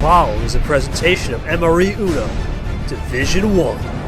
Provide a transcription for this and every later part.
following is a presentation of MRE UNO, Division 1.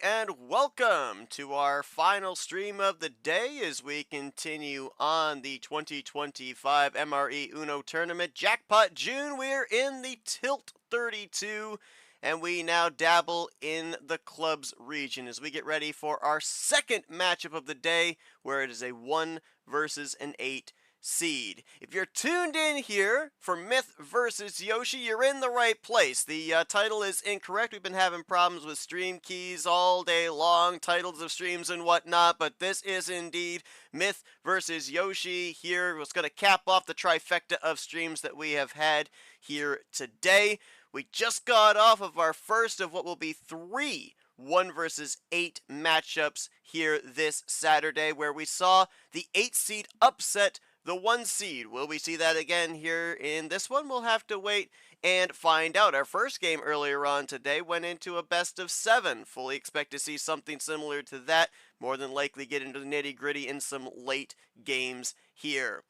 And welcome to our final stream of the day as we continue on the 2025 MRE UNO tournament. Jackpot June, we're in the Tilt 32, and we now dabble in the clubs region as we get ready for our second matchup of the day, where it is a 1 versus an 8 seed. If you're tuned in here for Myth versus Yoshi, you're in the right place. The title is incorrect. We've been having problems with stream keys all day long, titles of streams and whatnot, but this is indeed Myth versus Yoshi here. What's going to cap off the trifecta of streams that we have had here today. We just got off of our first of what will be 3 1 versus 8 matchups here this Saturday, where we saw the 8 seed upset the 1 seed. Will we see that again here in this one? We'll have to wait and find out. Our first game earlier on today went into a best of 7. Fully expect to see something similar to that. More than likely get into the nitty-gritty in some late games here.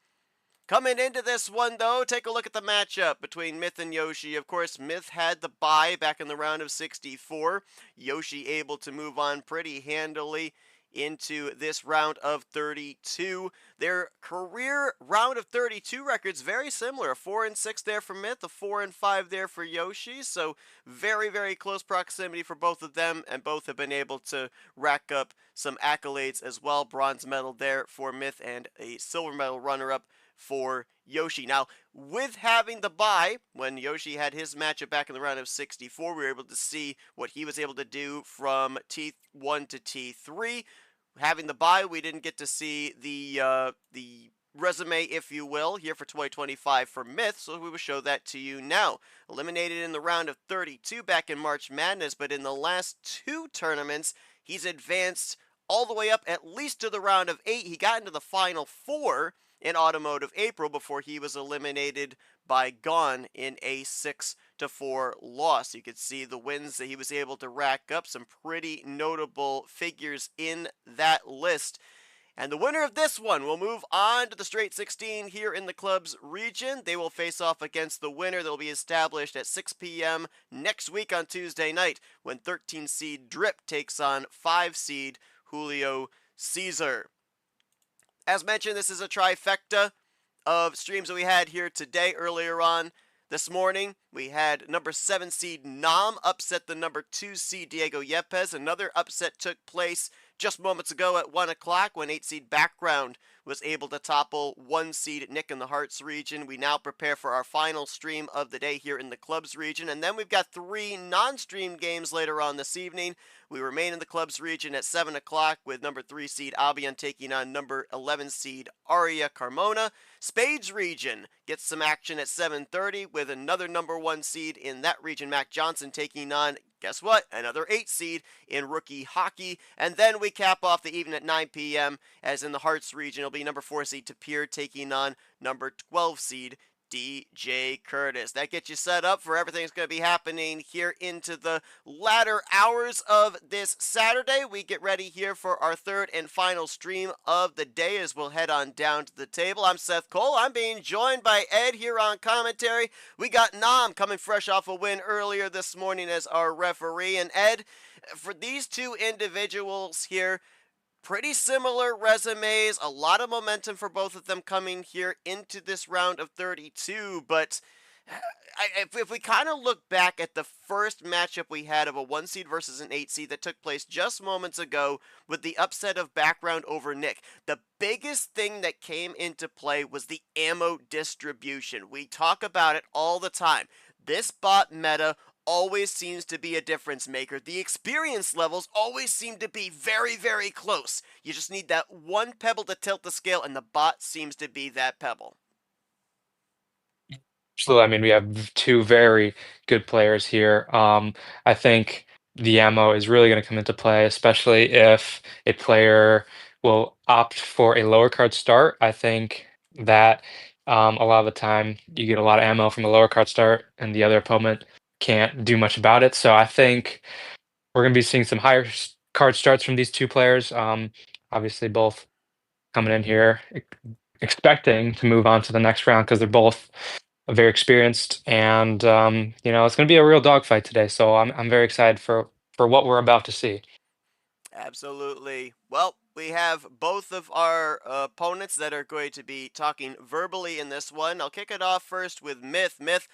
Coming into this one, though, take a look at the matchup between Myth and Yoshi. Of course, Myth had the bye back in the round of 64. Yoshi able to move on pretty handily into this round of 32. Their career round of 32 records very similar. A 4-6 there for Myth, a 4-5 there for Yoshi. So very, very close proximity for both of them, and both have been able to rack up some accolades as well. Bronze medal there for Myth and a silver medal runner-up for Yoshi. Now, with having the bye, when Yoshi had his matchup back in the round of 64, we were able to see what he was able to do from T1 to T3. Having the bye, we didn't get to see the resume, if you will, here for 2025 for Myth, so we will show that to you now. Eliminated in the round of 32 back in March Madness, but in the last 2 tournaments, he's advanced all the way up at least to the round of 8. He got into the final 4 in Automotive April before he was eliminated by Gone in a 6-4 loss. You could see the wins that he was able to rack up, some pretty notable figures in that list. And the winner of this one will move on to the straight 16 here in the club's region. They will face off against the winner that will be established at 6 p.m. next week on Tuesday night, when 13 seed Drip takes on 5 seed Julio Caesar. As mentioned, this is a trifecta of streams that we had here today. Earlier on this morning, we had number 7 seed Nam upset the number 2 seed Diego Yepes. Another upset took place just moments ago at 1 o'clock when 8 seed Background was able to topple 1 seed Nick in the Hearts region. We now prepare for our final stream of the day here in the clubs region. And then we've got 3 non-stream games later on this evening. We remain in the clubs region at 7 o'clock with number 3 seed Albion taking on number 11 seed Aria Carmona. Spades region gets some action at 7:30 with another number 1 seed in that region, Mac Johnson, taking on, guess what, another 8 seed in Rookie Hockey. And then we cap off the evening at 9 p.m. as in the Hearts region, it'll be number 4 seed Tapir taking on number 12 seed DJ Curtis. That gets you set up for everything that's going to be happening here into the latter hours of this Saturday. We get ready here for our third and final stream of the day as we'll head on down to the table. I'm Seth Cole. I'm being joined by Ed here on commentary. We got Nam coming fresh off a win earlier this morning as our referee. And Ed, for these two individuals here, pretty similar resumes, a lot of momentum for both of them coming here into this round of 32, but if we kind of look back at the first matchup we had of a 1 seed versus an 8 seed that took place just moments ago with the upset of Background over Nick, the biggest thing that came into play was the ammo distribution. We talk about it all the time. This bot meta always seems to be a difference maker. The experience levels always seem to be very, very close. You just need that one pebble to tilt the scale, and the bot seems to be that pebble. Absolutely. I mean, we have two very good players here. I think the ammo is really going to come into play, especially if a player will opt for a lower card start. I think that a lot of the time you get a lot of ammo from a lower card start, and the other opponent can't do much about it. So I think we're going to be seeing some higher card starts from these two players. Obviously, both coming in here expecting to move on to the next round because they're both very experienced, and it's going to be a real dogfight today. So I'm very excited for what we're about to see. Absolutely. Well, we have both of our opponents that are going to be talking verbally in this one. I'll kick it off first with Myth. Myth,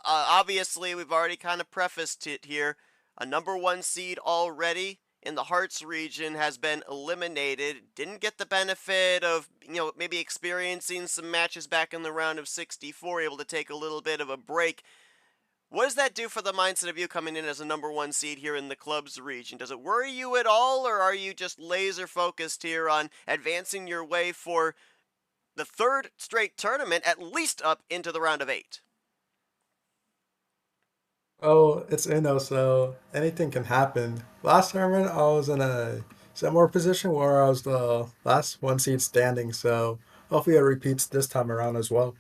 obviously, we've already kind of prefaced it here. A number 1 seed already in the Hearts region has been eliminated. Didn't get the benefit of, maybe experiencing some matches back in the round of 64, able to take a little bit of a break. What does that do for the mindset of you coming in as a number 1 seed here in the club's region? Does it worry you at all, or are you just laser focused here on advancing your way for the third straight tournament, at least up into the round of 8? Oh, it's Uno, so anything can happen. Last tournament, I was in a similar position where I was the last 1 seed standing, so hopefully it repeats this time around as well.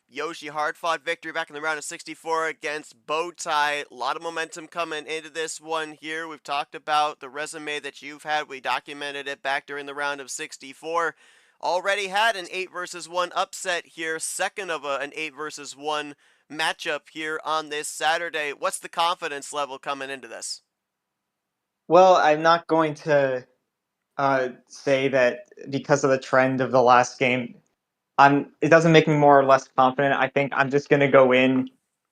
Yoshi, hard-fought victory back in the round of 64 against Bowtie. A lot of momentum coming into this one here. We've talked about the resume that you've had. We documented it back during the round of 64. Already had an 8 versus 1 upset here, second of an 8 versus 1 matchup here on this Saturday. What's the confidence level coming into this? Well, I'm not going to say that because of the trend of the last game, it doesn't make me more or less confident. I think I'm just going to go in.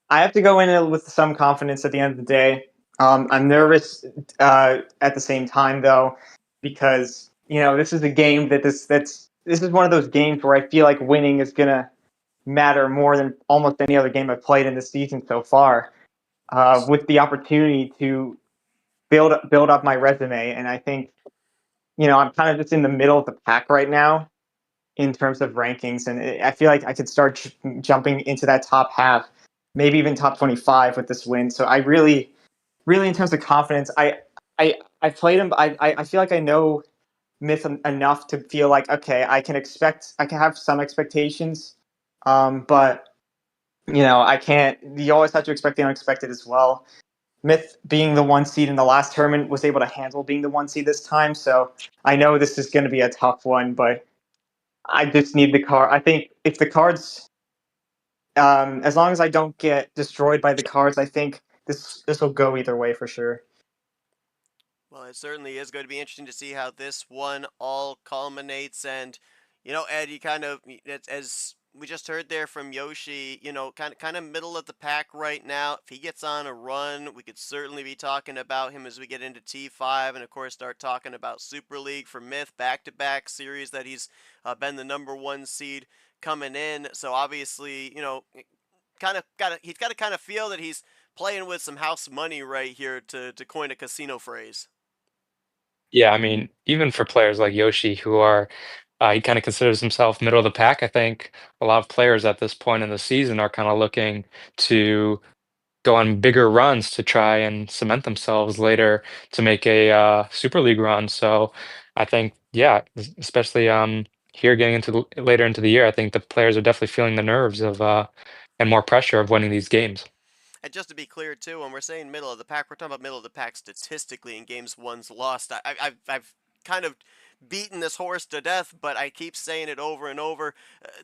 I have to go in with some confidence at the end of the day. I'm nervous at the same time, though, because this is a game this is one of those games where I feel like winning is going to matter more than almost any other game I've played in this season so far. With the opportunity to build up my resume, and I think I'm kind of just in the middle of the pack right now in terms of rankings, and I feel like I could start jumping into that top half, maybe even top 25 with this win. So I really, really, in terms of confidence, I played him. I feel like I know Myth enough to feel like, okay, I can have some expectations, but I can't. You always have to expect the unexpected as well. Myth, being the 1 seed in the last tournament, was able to handle being the 1 seed this time. So I know this is going to be a tough one, but I just need the card. I think if the cards, as long as I don't get destroyed by the cards, I think this will go either way for sure. Well, it certainly is going to be interesting to see how this one all culminates. And, Ed, you kind of, as we just heard there from Yoshi, kind of middle of the pack right now. If he gets on a run, we could certainly be talking about him as we get into T5 and, of course, start talking about Super League for Myth, back-to-back series that he's been the number 1 seed coming in. So, obviously, he's got to kind of feel that he's playing with some house money right here, to coin a casino phrase. Yeah, I mean, even for players like Yoshi, who are he kind of considers himself middle of the pack. I think a lot of players at this point in the season are kind of looking to go on bigger runs to try and cement themselves later to make a Super League run. So I think, yeah, especially here getting into later into the year, I think the players are definitely feeling the nerves of and more pressure of winning these games. And just to be clear too, when we're saying middle of the pack, we're talking about middle of the pack statistically in games one's lost. I've kind of beaten this horse to death, but I keep saying it over and over.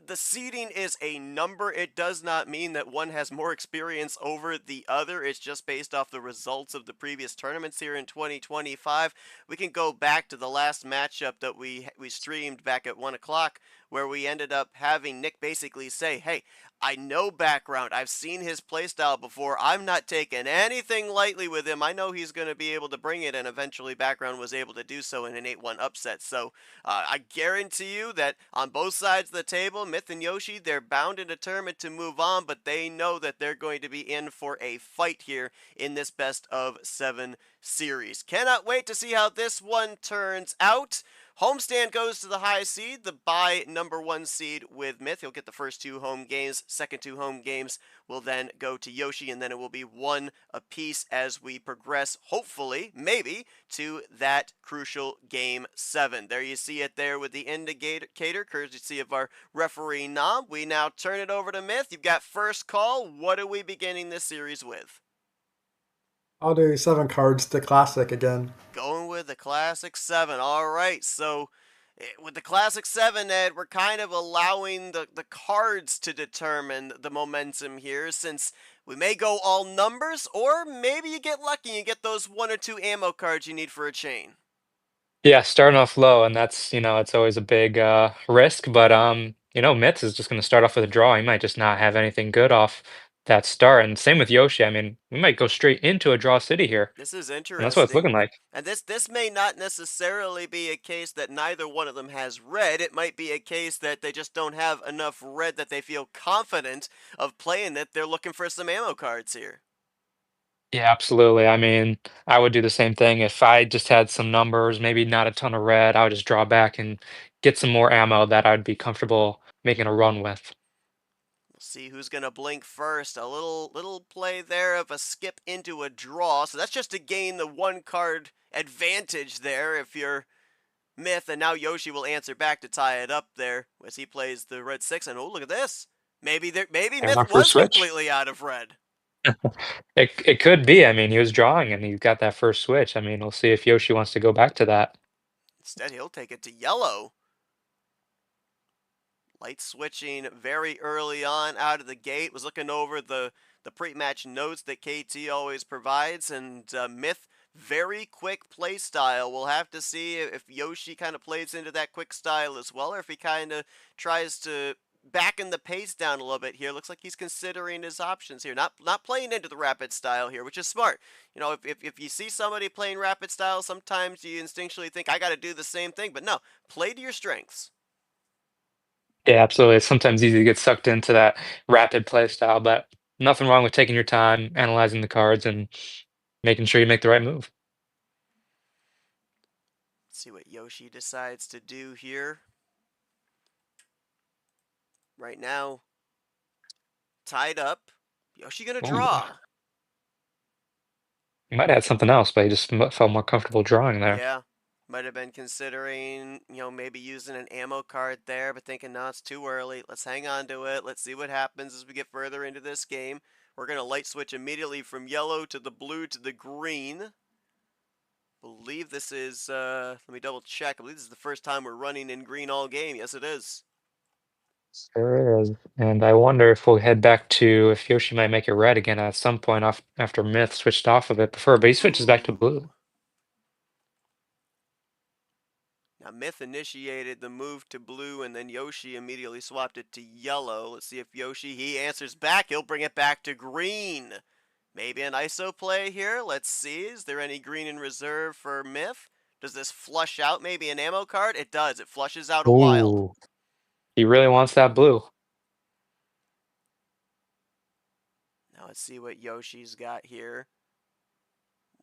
The seeding is a number. It does not mean that one has more experience over the other. It's just based off the results of the previous tournaments here in 2025. We can go back to the last matchup that we streamed back at 1 o'clock, where we ended up having Nick basically say, hey, I know background. I've seen his playstyle before. I'm not taking anything lightly with him. I know he's going to be able to bring it, and eventually background was able to do so in an 8-1 upset. So I guarantee you that on both sides of the table, Myth and Yoshi, they're bound and determined to move on, but they know that they're going to be in for a fight here in this best of 7 series. Cannot wait to see how this one turns out. Homestand goes to the high seed, the bye number 1 seed with Myth. He'll get the first 2 home games. Second 2 home games will then go to Yoshi, and then it will be 1 apiece as we progress, hopefully, maybe, to that crucial game 7. There you see it there with the indicator, courtesy of our referee Nom. We now turn it over to Myth. You've got first call. What are we beginning this series with? I'll do 7 cards to classic again. Going with the classic 7. All right, so with the classic 7, Ed, we're kind of allowing the cards to determine the momentum here, since we may go all numbers, or maybe you get lucky and you get those 1 or 2 ammo cards you need for a chain. Yeah, starting off low, and that's, it's always a big risk, but Mitz is just going to start off with a draw. He might just not have anything good off that start, and same with Yoshi. I mean, we might go straight into a draw city here, This is and that's what it's interesting. looking like. And this may not necessarily be a case that neither one of them has red. It might be a case that they just don't have enough red that they feel confident of playing it. They're looking for some ammo cards here. Yeah, absolutely. I mean, I would do the same thing if I just had some numbers, maybe not a ton of red. I would just draw back and get some more ammo that I'd be comfortable making a run with. We'll see who's going to blink first. A little play there of a skip into a draw. So that's just to gain the 1 card advantage there if you're Myth. And now Yoshi will answer back to tie it up there as he plays the red 6. And oh, look at this. Maybe And Myth our first was switch. completely out of red. It could be. I mean, he was drawing and he got that first switch. I mean, we'll see if Yoshi wants to go back to that. Instead, he'll take it to yellow. Light switching very early on out of the gate. Was looking over the pre-match notes that KT always provides, and Myth, very quick play style. We'll have to see if Yoshi kind of plays into that quick style as well, or if he kind of tries to backen the pace down a little bit here. Looks like he's considering his options here. Not playing into the rapid style here, which is smart. If you see somebody playing rapid style, sometimes you instinctually think, I got to do the same thing. But no, play to your strengths. Yeah, absolutely. It's sometimes easy to get sucked into that rapid play style, but nothing wrong with taking your time, analyzing the cards, and making sure you make the right move. Let's see what Yoshi decides to do here. Right now, tied up. Yoshi gonna Ooh, draw. he might add something else, but he just felt more comfortable drawing there. Yeah. Might have been considering, maybe using an ammo card there, but thinking, no, it's too early. Let's hang on to it. Let's see what happens as we get further into this game. We're going to light switch immediately from yellow to the blue to the green. Believe this is, let me double check. I believe this is the first time we're running in green all game. Yes, it is. Sure is. And I wonder if we'll head back to if Yoshi might make it red again at some point off after Myth switched off of it before, but he switches back to Ooh. blue. Now, Myth initiated the move to blue, and then Yoshi immediately swapped it to yellow. Let's see if Yoshi, he answers back. He'll bring it back to green. Maybe an ISO play here. Let's see. Is there any green in reserve for Myth? Does this flush out maybe an ammo card? It does. It flushes out a wild. Ooh, he really wants that blue. Now let's see what Yoshi's got here.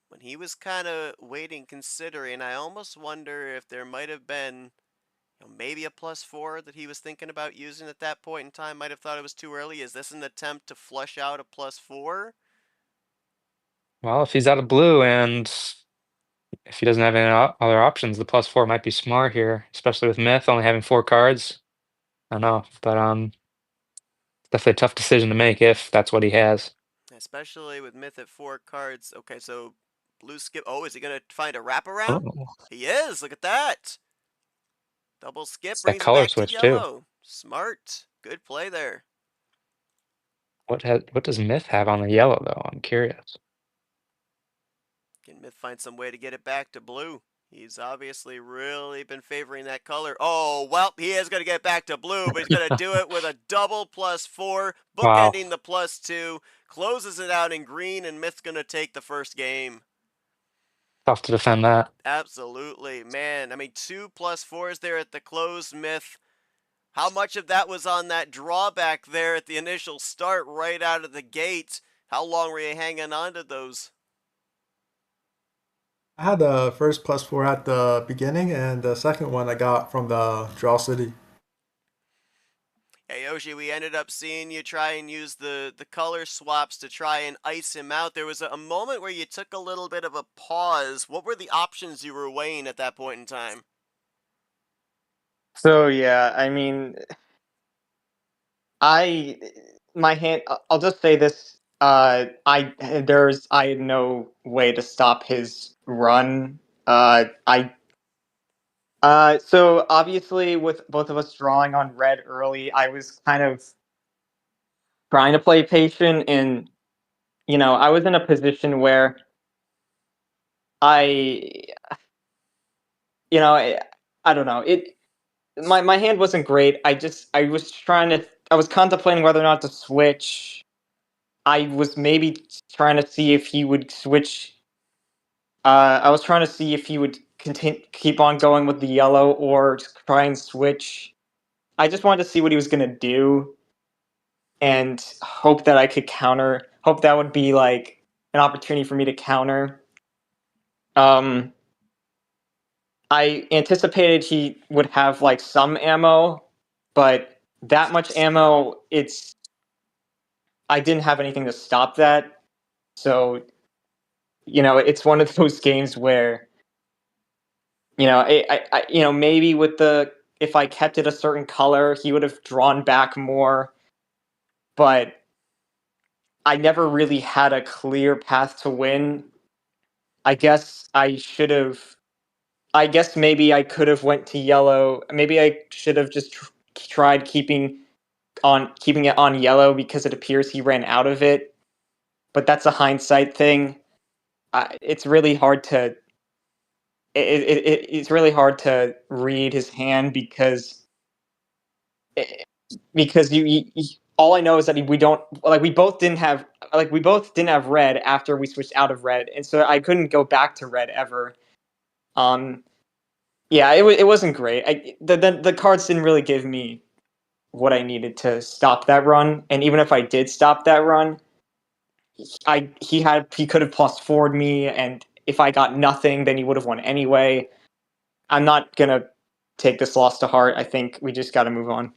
When he was kind of waiting, considering, I almost wonder if there might have been maybe a +4 that he was thinking about using at that point in time. Might have thought it was too early. Is this an attempt to flush out a +4? Well, if he's out of blue and if he doesn't have any other options, the +4 might be smart here, especially with Myth only having 4 cards. I don't know, but definitely a tough decision to make if that's what he has. Especially with Myth at 4 cards. Okay, so blue skip. Oh, is he going to find a wraparound? Oh, He is. Look at that. Double skip it's that brings him color back to switch too. yellow. Smart. Good play there. What does Myth have on the yellow though? I'm curious. Can Myth find some way to get it back to blue? He's obviously really been favoring that color. Oh, well, he is going to get back to blue, but he's going to do it with a double +4, Wow, bookending the +2, closes it out in green, and Myth's going to take the first game. tough to defend that. Absolutely, man. I mean, 2 +4s there at the close, Myth. How much of that was on that drawback there at the initial start right out of the gate? How long were you hanging on to those? I had the first +4 at the beginning, and the second one I got from the Draw City. Hey Yoshi, we ended up seeing you try and use the color swaps to try and ice him out. There was a moment where you took a little bit of a pause. What were the options you were weighing at that point in time? So yeah, I mean, I my hand. I'll just say this. I had no way to stop his run. I So obviously with both of us drawing on red early, I was kind of trying to play patient, and I was in a position where I you know I don't know it. My hand wasn't great. I was contemplating whether or not to switch. I was maybe trying to see if he would switch. I was trying to see if he would keep on going with the yellow or just try and switch. I just wanted to see what he was gonna do and hope that I could counter. Hope that would be like an opportunity for me to counter. Um, I anticipated he would have like some ammo, but that much ammo, I didn't have anything to stop that. So, it's one of those games where, maybe if I kept it a certain color, he would have drawn back more, but I never really had a clear path to win. I guess maybe I could have went to yellow. Maybe I should have just tried keeping it on yellow because it appears he ran out of it. But that's a hindsight thing. It's really hard to it's really hard to read his hand because all I know is that we don't like we both didn't have red after we switched out of red, and so I couldn't go back to red ever. Um, yeah, it wasn't great. The cards didn't really give me what I needed to stop that run, and even if I did stop that run, he could have +4'd me, and if I got nothing, then he would have won anyway. I'm not gonna take this loss to heart. I think we just got to move on.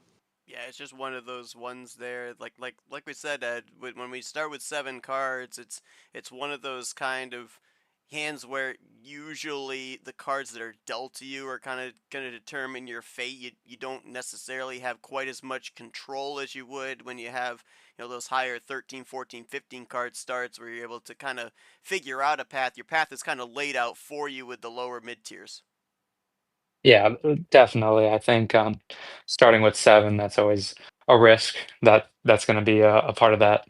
Yeah, it's just one of those ones there. Like we said, Ed, when we start with 7 cards, it's one of those kind of hands where usually the cards that are dealt to you are kind of going to determine your fate. You don't necessarily have quite as much control as you would when you have, those higher 13, 14, 15 card starts where you're able to kind of figure out a path. Your path is kind of laid out for you with the lower mid tiers. Yeah, definitely. I think starting with 7, that's always a risk that's going to be a part of that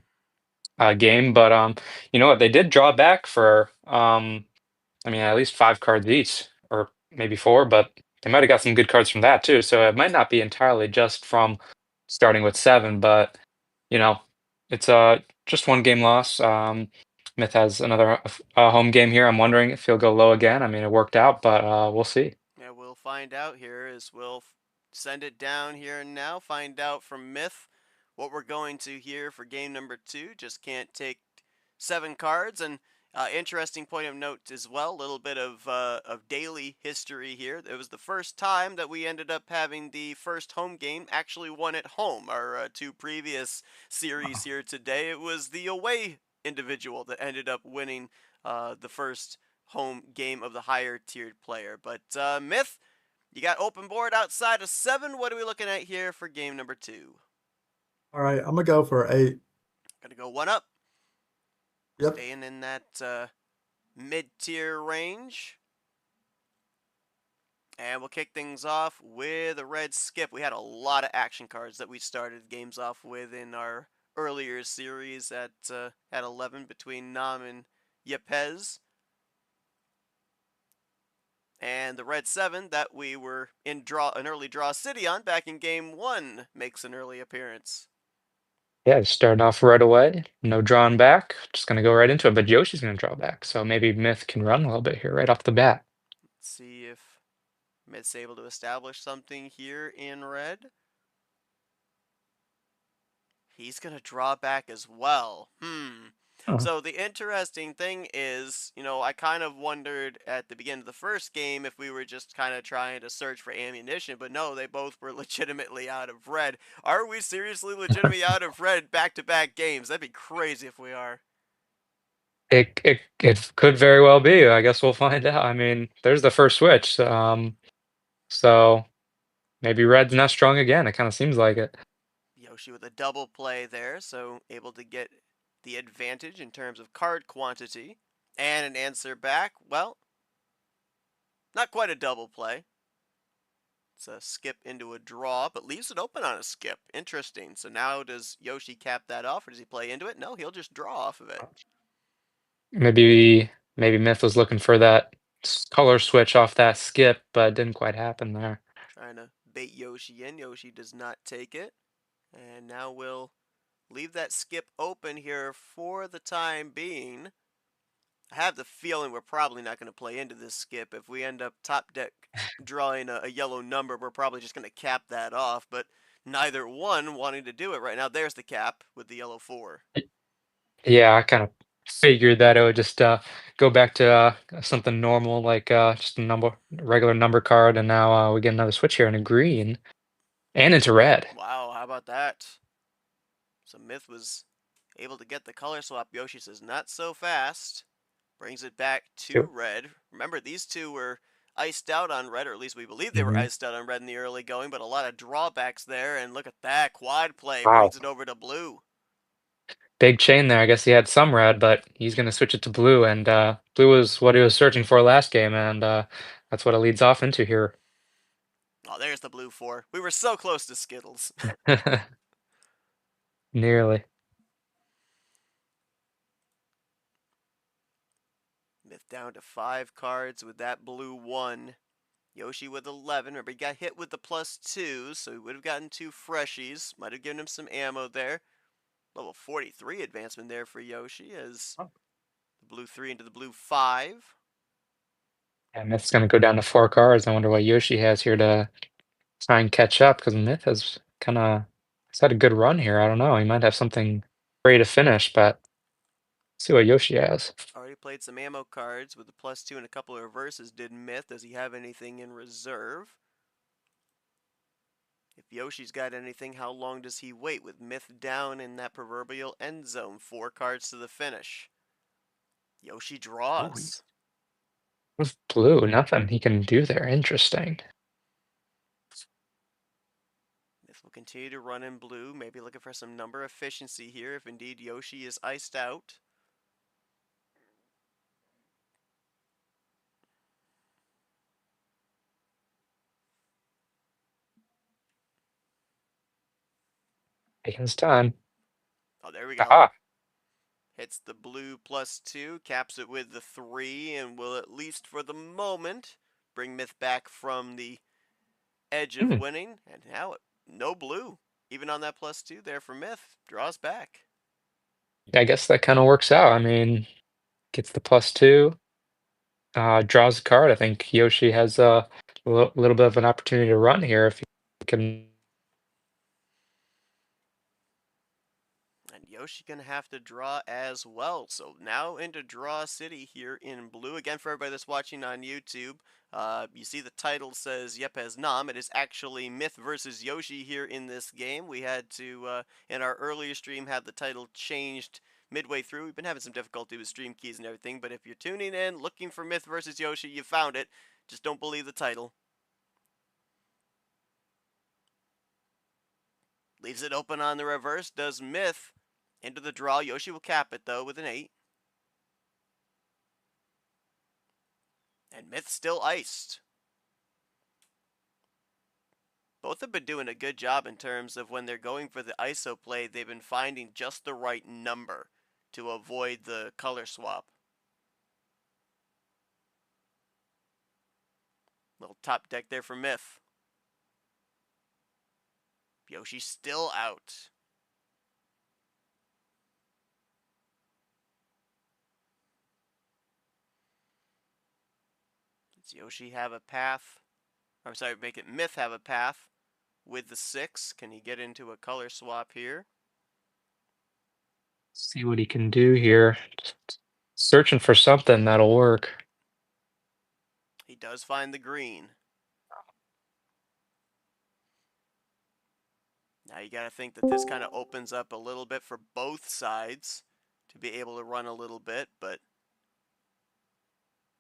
game. But you know what? They did draw back for I mean, at least 5 cards each, or maybe 4, but they might have got some good cards from that too. So it might not be entirely just from starting with 7, but you know, it's just 1 game loss. Myth has another home game here. I'm wondering if he'll go low again. I mean, it worked out, but we'll see. Yeah, we'll find out here as we'll send it down here and now. Find out from Myth what we're going to hear for game number 2. Just can't take 7 cards. And interesting point of note as well, a little bit of daily history here. It was the first time that we ended up having the first home game actually won at home. Our 2 previous series here today, it was the away individual that ended up winning the first home game of the higher tiered player. But Myth, you got open board outside of 7. What are we looking at here for game number 2? All right, I'm gonna go for 8. Gonna go 1 up. Yep. Staying in that mid-tier range. And we'll kick things off with a red skip. We had a lot of action cards that we started games off with in our earlier series at 11 between Nam and Yepes. And the red 7 that we were in an early draw city on back in game 1 makes an early appearance. Yeah, starting off right away. No drawing back. Just gonna go right into it. But Yoshi's gonna draw back, so maybe Myth can run a little bit here right off the bat. Let's see if Myth's able to establish something here in red. He's going to draw back as well. Oh. So the interesting thing is, I kind of wondered at the beginning of the first game if we were just kind of trying to search for ammunition, but no, they both were legitimately out of red. Are we seriously legitimately out of red back-to-back games? That'd be crazy if we are. It could very well be. I guess we'll find out. I mean, there's the first switch. So maybe red's not strong again. It kind of seems like it. Yoshi with a double play there, so able to get the advantage in terms of card quantity. And an answer back, well, not quite a double play. It's a skip into a draw, but leaves it open on a skip. Interesting. So now does Yoshi cap that off, or does he play into it? No, he'll just draw off of it. Maybe Myth was looking for that color switch off that skip, but it didn't quite happen there. Trying to bait Yoshi in. Yoshi does not take it. And now we'll leave that skip open here for the time being. I have the feeling we're probably not going to play into this skip. If we end up top deck drawing a yellow number, we're probably just going to cap that off. But neither one wanting to do it right now. There's the cap with the yellow 4. Yeah, I kind of figured that it would just go back to something normal, like just a regular number card, and now we get another switch here in a green and into red. Wow, how about that? So Myth was able to get the color swap. Yoshi says, not so fast. Brings it back to red. Remember, these two were iced out on red, or at least we believe they were iced out on red in the early going, but a lot of drawbacks there. And look at that. Quad play Wow. brings it over to blue. Big chain there. I guess he had some red, but he's going to switch it to blue, and blue was what he was searching for last game, and that's what it leads off into here. Oh, there's the blue 4. We were so close to Skittles. Nearly. Myth down to 5 cards with that blue 1. Yoshi with 11. Remember, he got hit with the +2, so he would have gotten 2 freshies. Might have given him some ammo there. Level 43 advancement there for Yoshi as the blue 3 into the blue 5. And Myth's going to go down to 4 cards. I wonder what Yoshi has here to try and catch up, because Myth has had a good run here. I don't know. He might have something ready to finish, but let's see what Yoshi has. Already played some ammo cards with the +2 and a couple of reverses. Did Myth? Does he have anything in reserve? If Yoshi's got anything, how long does he wait with Myth down in that proverbial end zone? 4 cards to the finish. Yoshi draws. With blue, nothing he can do there. Interesting. Myth will continue to run in blue, maybe looking for some number efficiency here if indeed Yoshi is iced out. Taking his time. Oh, there we go. Ah, Hits the blue +2, caps it with the 3, and will, at least for the moment, bring Myth back from the edge of winning. And now, no blue. Even on that +2 there for Myth. Draws back. I guess that kind of works out. I mean, gets the +2, draws a card. I think Yoshi has a little bit of an opportunity to run here if he can. And Yoshi gonna have to draw as well. So now into Draw City here in blue. Again, for everybody that's watching on YouTube, you see the title says Yepes Nam. It is actually Myth versus Yoshi here in this game. We had to, in our earlier stream, have the title changed midway through. We've been having some difficulty with stream keys and everything, but if you're tuning in, looking for Myth versus Yoshi, you found it. Just don't believe the title. Leaves it open on the reverse. Does Myth into the draw. Yoshi will cap it, though, with an 8. And Myth still iced. Both have been doing a good job in terms of when they're going for the ISO play, they've been finding just the right number to avoid the color swap. Little top deck there for Myth. Yoshi still out. Does Yoshi have a path? I'm sorry, make it Myth have a path with the 6. Can he get into a color swap here? See what he can do here. Just searching for something that'll work. He does find the green. Now you got to think that this kind of opens up a little bit for both sides to be able to run a little bit, but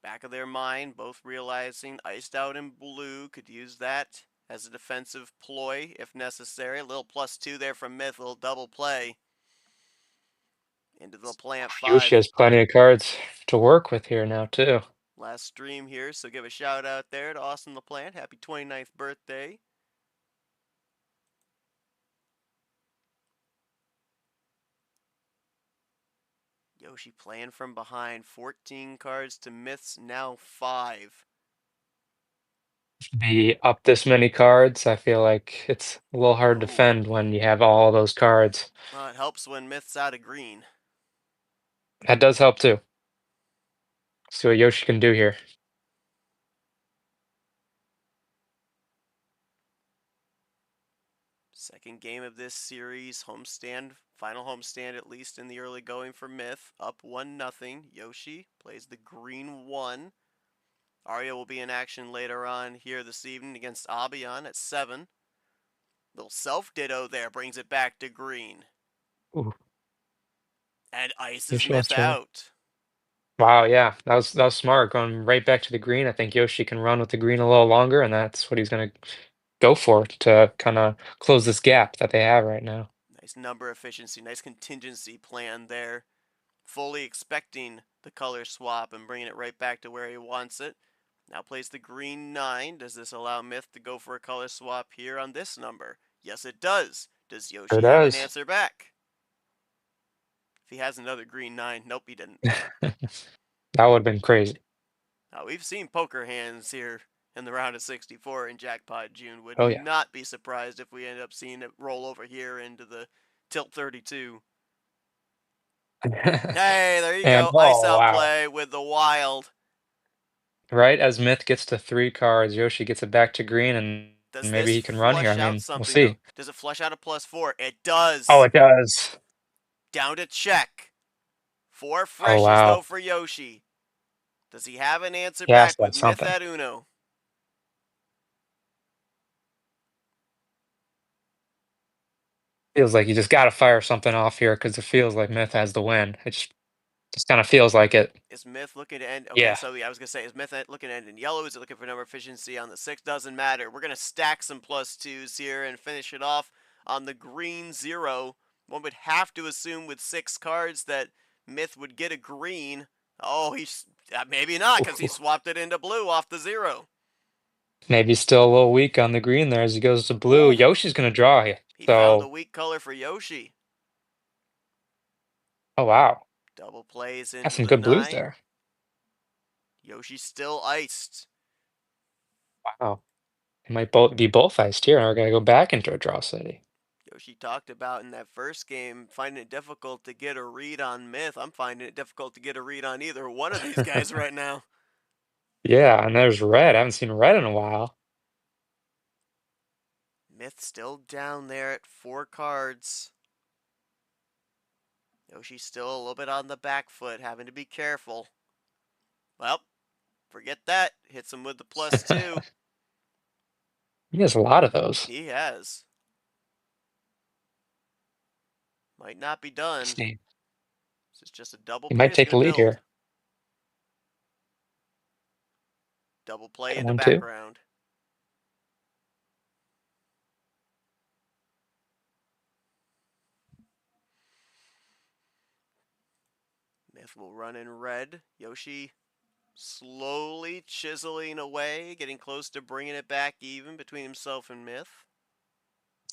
back of their mind, both realizing iced out in blue, could use that as a defensive ploy if necessary. A little +2 there from Myth, a little double play into the plant 5. Yoshi has plenty of cards to work with here now, too. Last stream here, so give a shout out there to Austin the Plant. Happy 29th birthday. Yoshi playing from behind, 14 cards to Myth's now 5. Be up this many cards, I feel like it's a little hard to defend when you have all those cards. Well, it helps when Myth's out of green. That does help too. See what Yoshi can do here. Second game of this series, homestand, final homestand at least in the early going for Myth. Up 1-0. Yoshi plays the green 1. Arya will be in action later on here this evening against Abion at 7. Little self-ditto there brings it back to green. Ooh. And ices Yoshi Myth wants to. out. Wow, yeah, that was smart. Going right back to the green. I think Yoshi can run with the green a little longer, and that's what he's gonna go for to kind of close this gap that they have right now. Nice number efficiency, nice contingency plan there. Fully expecting the color swap and bringing it right back to where he wants it. Now plays the green 9. Does this allow Myth to go for a color swap here on this number? Yes, it does. Does Sure Yoshi have an does. answer back? If he has another green 9, nope, he didn't. That would have been crazy. Now, we've seen poker hands here in the round of 64 in Jackpot June. Would Oh yeah. not be surprised if we end up seeing it roll over here into the tilt 32. Hey, there you And go. Ice oh out wow. play with the wild. Right as Myth gets to 3 cards, Yoshi gets it back to green, and Does maybe this he can run here. I flush out mean, we'll something, though? see. Does it flush out a +4? It does. Oh, it does. Down to check. 4 Oh freshes, though, wow. for Yoshi. Does he have an answer He has back to have with Myth something. at Uno? Feels like you just gotta fire something off here because it feels like Myth has the win. It just kind of feels like it. Is Myth looking to end? Okay, Yeah. so yeah, I was going to say, is Myth looking to end in yellow? Is it looking for number efficiency on the 6? Doesn't matter. We're going to stack some +2s here and finish it off on the green 0. One would have to assume with 6 cards that Myth would get a green. Oh, he's maybe not because he swapped it into blue off the 0. Maybe still a little weak on the green there as he goes to blue. Ooh, Yoshi's gonna draw here. he found the So, weak color for Yoshi. oh wow. Double plays Got into some the good blues 9. there. Yoshi still iced. Wow. It might both be both iced here. We're gonna go back into a draw city. Yoshi talked about in that first game finding it difficult to get a read on Myth. I'm finding it difficult to get a read on either one of these guys right now. Yeah, and there's red. I haven't seen red in a while. Myth still down there at 4 cards. Yoshi's still a little bit on the back foot, having to be careful. Well, forget that. Hits him with the +2. He has a lot of those. He has. Might not be done. See. This is just a double He play. might take the lead here. Double play in the 1-2. background. Myth will run in red. Yoshi slowly chiseling away, getting close to bringing it back even between himself and Myth.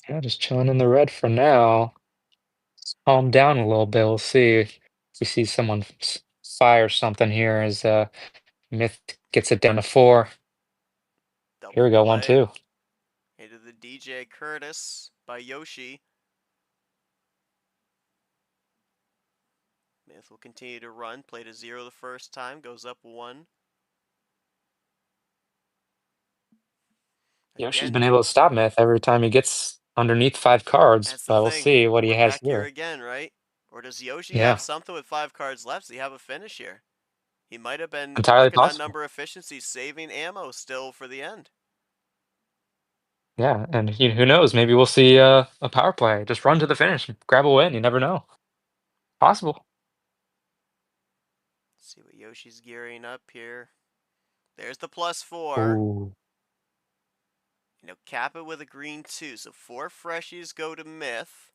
Yeah, just chilling in the red for now. Calm down a little bit. We'll see if we see someone fire something here as Myth gets it down to 4. Here we go, 1-2. Into the DJ Curtis by Yoshi. Myth will continue to run. Played a 0 the first time. Goes up 1. Yoshi's been able to stop Myth every time he gets underneath 5 cards, That's the but we'll thing. see what he We're has back here here. again, right? Or does Yoshi Yeah. have something with 5 cards left? Does he have a finish here? He might have been Entirely working on possible. number efficiency, saving ammo still for the end. Yeah, and who knows? Maybe we'll see a power play. Just run to the finish, grab a win. You never know. Possible. Let's see what Yoshi's gearing up here. There's the +4. Ooh. You know, cap it with a green 2. So 4 freshies go to Myth.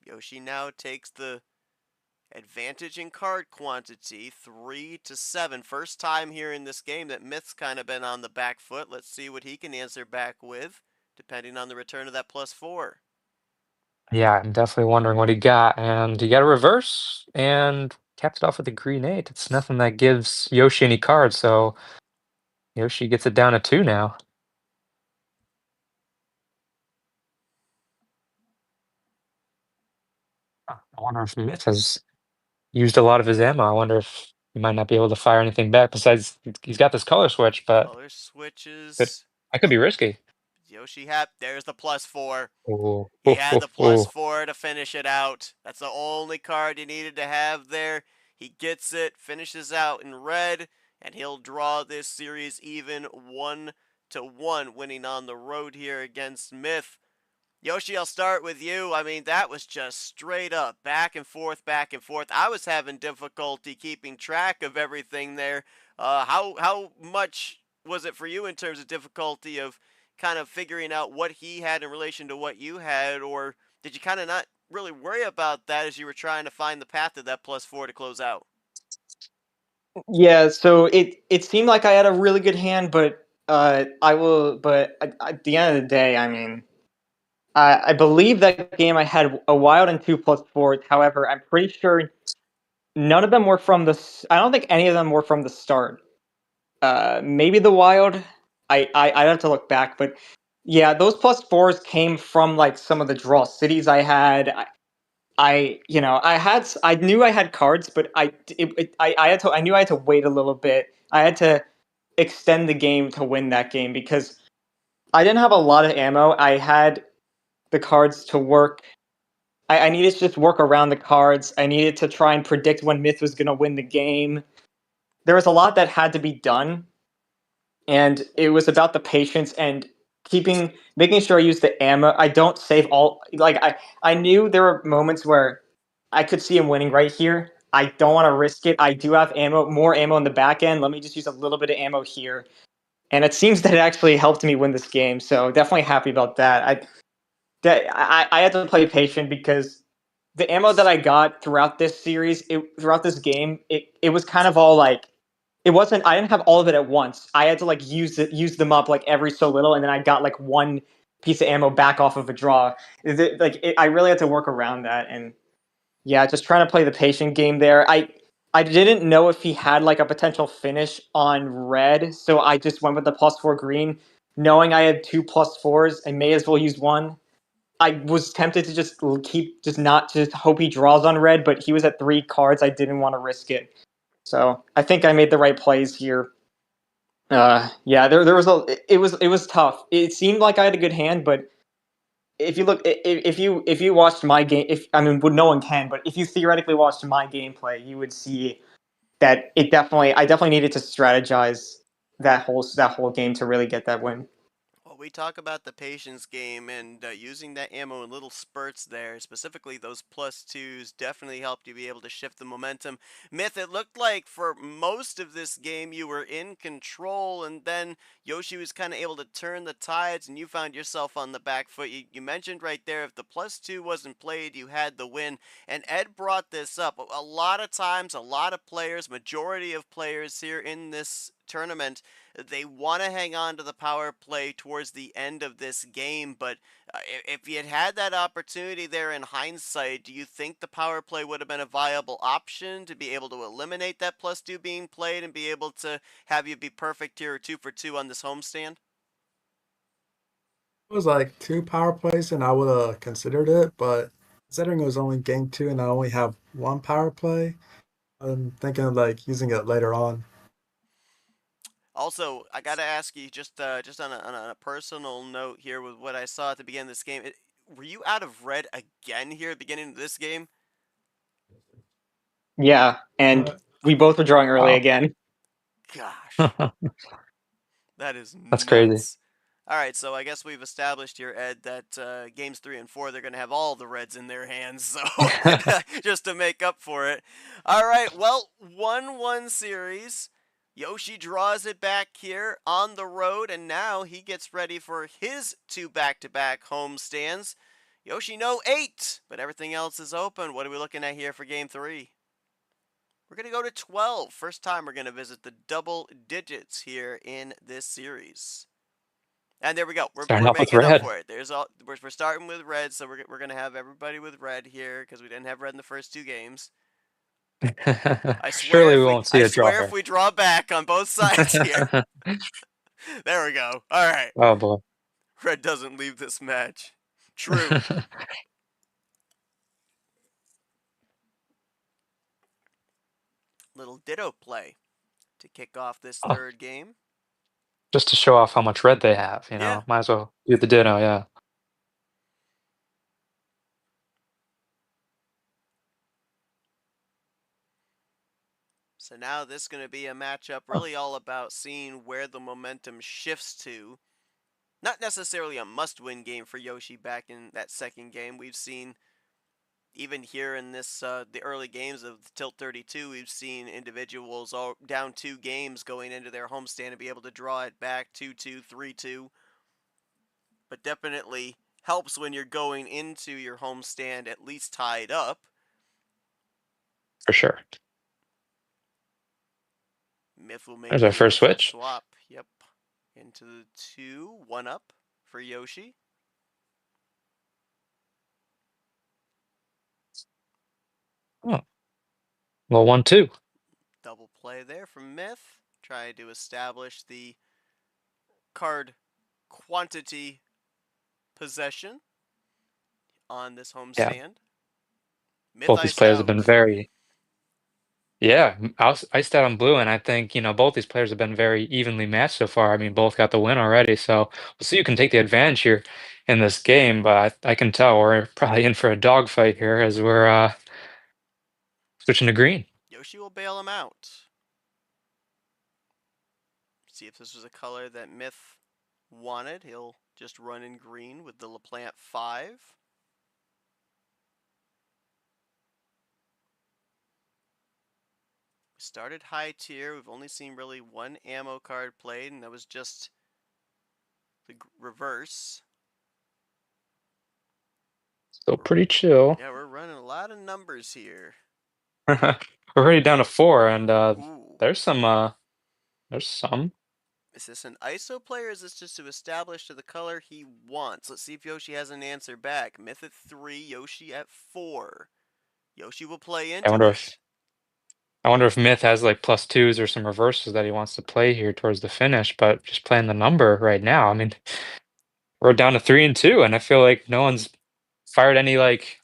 Yoshi now takes the advantage in card quantity, 3-7. First time here in this game that Myth's kind of been on the back foot. Let's see what he can answer back with, depending on the return of that +4. Yeah, I'm definitely wondering what he got. And he got a reverse and capped it off with a green 8. It's nothing that gives Yoshi any cards, so Yoshi gets it down to 2 now. I wonder if Myth has used a lot of his ammo. I wonder if he might not be able to fire anything back. Besides, he's got this color switch, but Color switches. that could be risky. Yoshi Hap, there's the +4. Ooh. He had the Ooh. +4 to finish it out. That's the only card he needed to have there. He gets it, finishes out in red, and he'll draw this series even 1-1, winning on the road here against Myth. Yoshi, I'll start with you. I mean, that was just straight up back and forth, back and forth. I was having difficulty keeping track of everything there. How much was it for you in terms of difficulty of kind of figuring out what he had in relation to what you had, or did you kind of not really worry about that as you were trying to find the path to that +4 to close out? Yeah, so it seemed like I had a really good hand, but at the end of the day, I mean, I believe that game I had a wild and 2 +4s. However, I'm pretty sure none of them were from I don't think any of them were from the start. Maybe the wild. I'd have to look back, but yeah, those +4s came from like some of the draw cities I had. I knew I had cards, but I knew I had to wait a little bit. I had to extend the game to win that game because I didn't have a lot of ammo. I had the cards to work. I needed to just work around the cards. I needed to try and predict when Myth was going to win the game. There was a lot that had to be done, and it was about the patience and making sure I use the ammo. I don't save all. I knew there were moments where I could see him winning right here. I don't want to risk it. I do have more ammo in the back end. Let me just use a little bit of ammo here. And it seems that it actually helped me win this game. So definitely happy about that. I had to play patient because the ammo that I got throughout this series, throughout this game, it was kind of all like it wasn't. I didn't have all of it at once. I had to like use them up like every so little, and then I got like one piece of ammo back off of a draw. I really had to work around that, and yeah, just trying to play the patient game there. I didn't know if he had like a potential finish on red, so I just went with the +4 green, knowing I had 2 +4s. I may as well use one. I was tempted to just hope he draws on red, but he was at 3 cards. I didn't want to risk it. So I think I made the right plays here. Yeah, there was it was tough. It seemed like I had a good hand, but if you look if you watched my game, if I mean, no one can, but if you theoretically watched my gameplay, you would see that I definitely needed to strategize that whole game to really get that win. Well, we talk about the patience game and using that ammo in little spurts there, specifically those +2s, definitely helped you be able to shift the momentum. Myth, it looked like for most of this game you were in control, and then Yoshi was kind of able to turn the tides, and you found yourself on the back foot. You mentioned right there, if the +2 wasn't played, you had the win. And Ed brought this up. A lot of times, a lot of players, majority of players here in this tournament, they want to hang on to the power play towards the end of this game, but if you had that opportunity there in hindsight, do you think the power play would have been a viable option to be able to eliminate that +2 being played and be able to have you be perfect here, 2 for 2 on this homestand? It was like 2 power plays, and I would have considered it, but considering it was only game 2 and I only have 1 power play, I'm thinking of like using it later on. Also, I got to ask you, just on a personal note here with what I saw at the beginning of this game, were you out of red again here at the beginning of this game? Yeah, and Uh, we both were drawing early Wow. again. Gosh, that is That's crazy. nuts. All right, so I guess we've established here, Ed, that games 3 and 4, they're going to have all the reds in their hands, so just to make up for it. All right, well, 1-1 series. Yoshi draws it back here on the road, and now he gets ready for his 2 back-to-back home stands. Yoshi, no 8, but everything else is open. What are we looking at here for game 3? We're going to go to 12. First time we're going to visit the double digits here in this series. And there we go. Starting We're off with making up red. for it. We're starting with red, so we're going to have everybody with red here because we didn't have red in the first 2 games. I swear Surely if we we won't see a draw here. draw back on both sides here. There we go. All right. Oh boy. Red doesn't leave this match. True. Little ditto play to kick off this Oh, third game. just to show off how much red they have, Yeah. might as well do the ditto, yeah. So now this is going to be a matchup Oh, really all about seeing where the momentum shifts to. Not necessarily a must-win game for Yoshi back in that second game. We've seen, even here in this the early games of Tilt 32, we've seen individuals all down 2 games going into their homestand and be able to draw it back 2-2, 3-2. But definitely helps when you're going into your homestand at least tied up. for sure. Myth will make There's our the first initial switch. swap. Yep. Into the 2, 1 up for Yoshi. Oh, well, 1-2. Double play there from Myth. Trying to establish the card quantity possession on this Yeah, homestand. Myth both these iced players have been out. very, yeah, iced out on blue, and I think, both these players have been very evenly matched so far. I mean, both got the win already, so we'll see who can take the advantage here in this game, but I can tell we're probably in for a dogfight here as we're switching to green. Yoshi will bail him out. See if this was a color that Myth wanted. He'll just run in green with the LaPlante 5. We started high tier. We've only seen really 1 ammo card played, and that was just the reverse. Still pretty chill. Yeah, we're running a lot of numbers here. We're already down to 4, and Ooh. there's some. Is this an ISO play, or is this just to establish to the color he wants? Let's see if Yoshi has an answer back. Myth at 3, Yoshi at 4. Yoshi will play I into wonder it. if I wonder if Myth has like +2s or some reverses that he wants to play here towards the finish, but just playing the number right now. I mean, we're down to 3 and 2, and I feel like no one's fired any like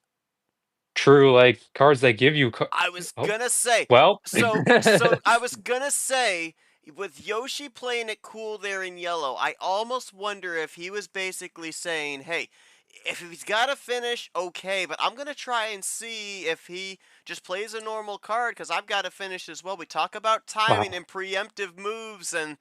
true like cards that give you. I was Oh, gonna say, well. so I was gonna say, with Yoshi playing it cool there in yellow, I almost wonder if he was basically saying, hey, if he's got to finish, okay, but I'm going to try and see if he just plays a normal card because I've got to finish as well. We talk about timing Wow. and preemptive moves, and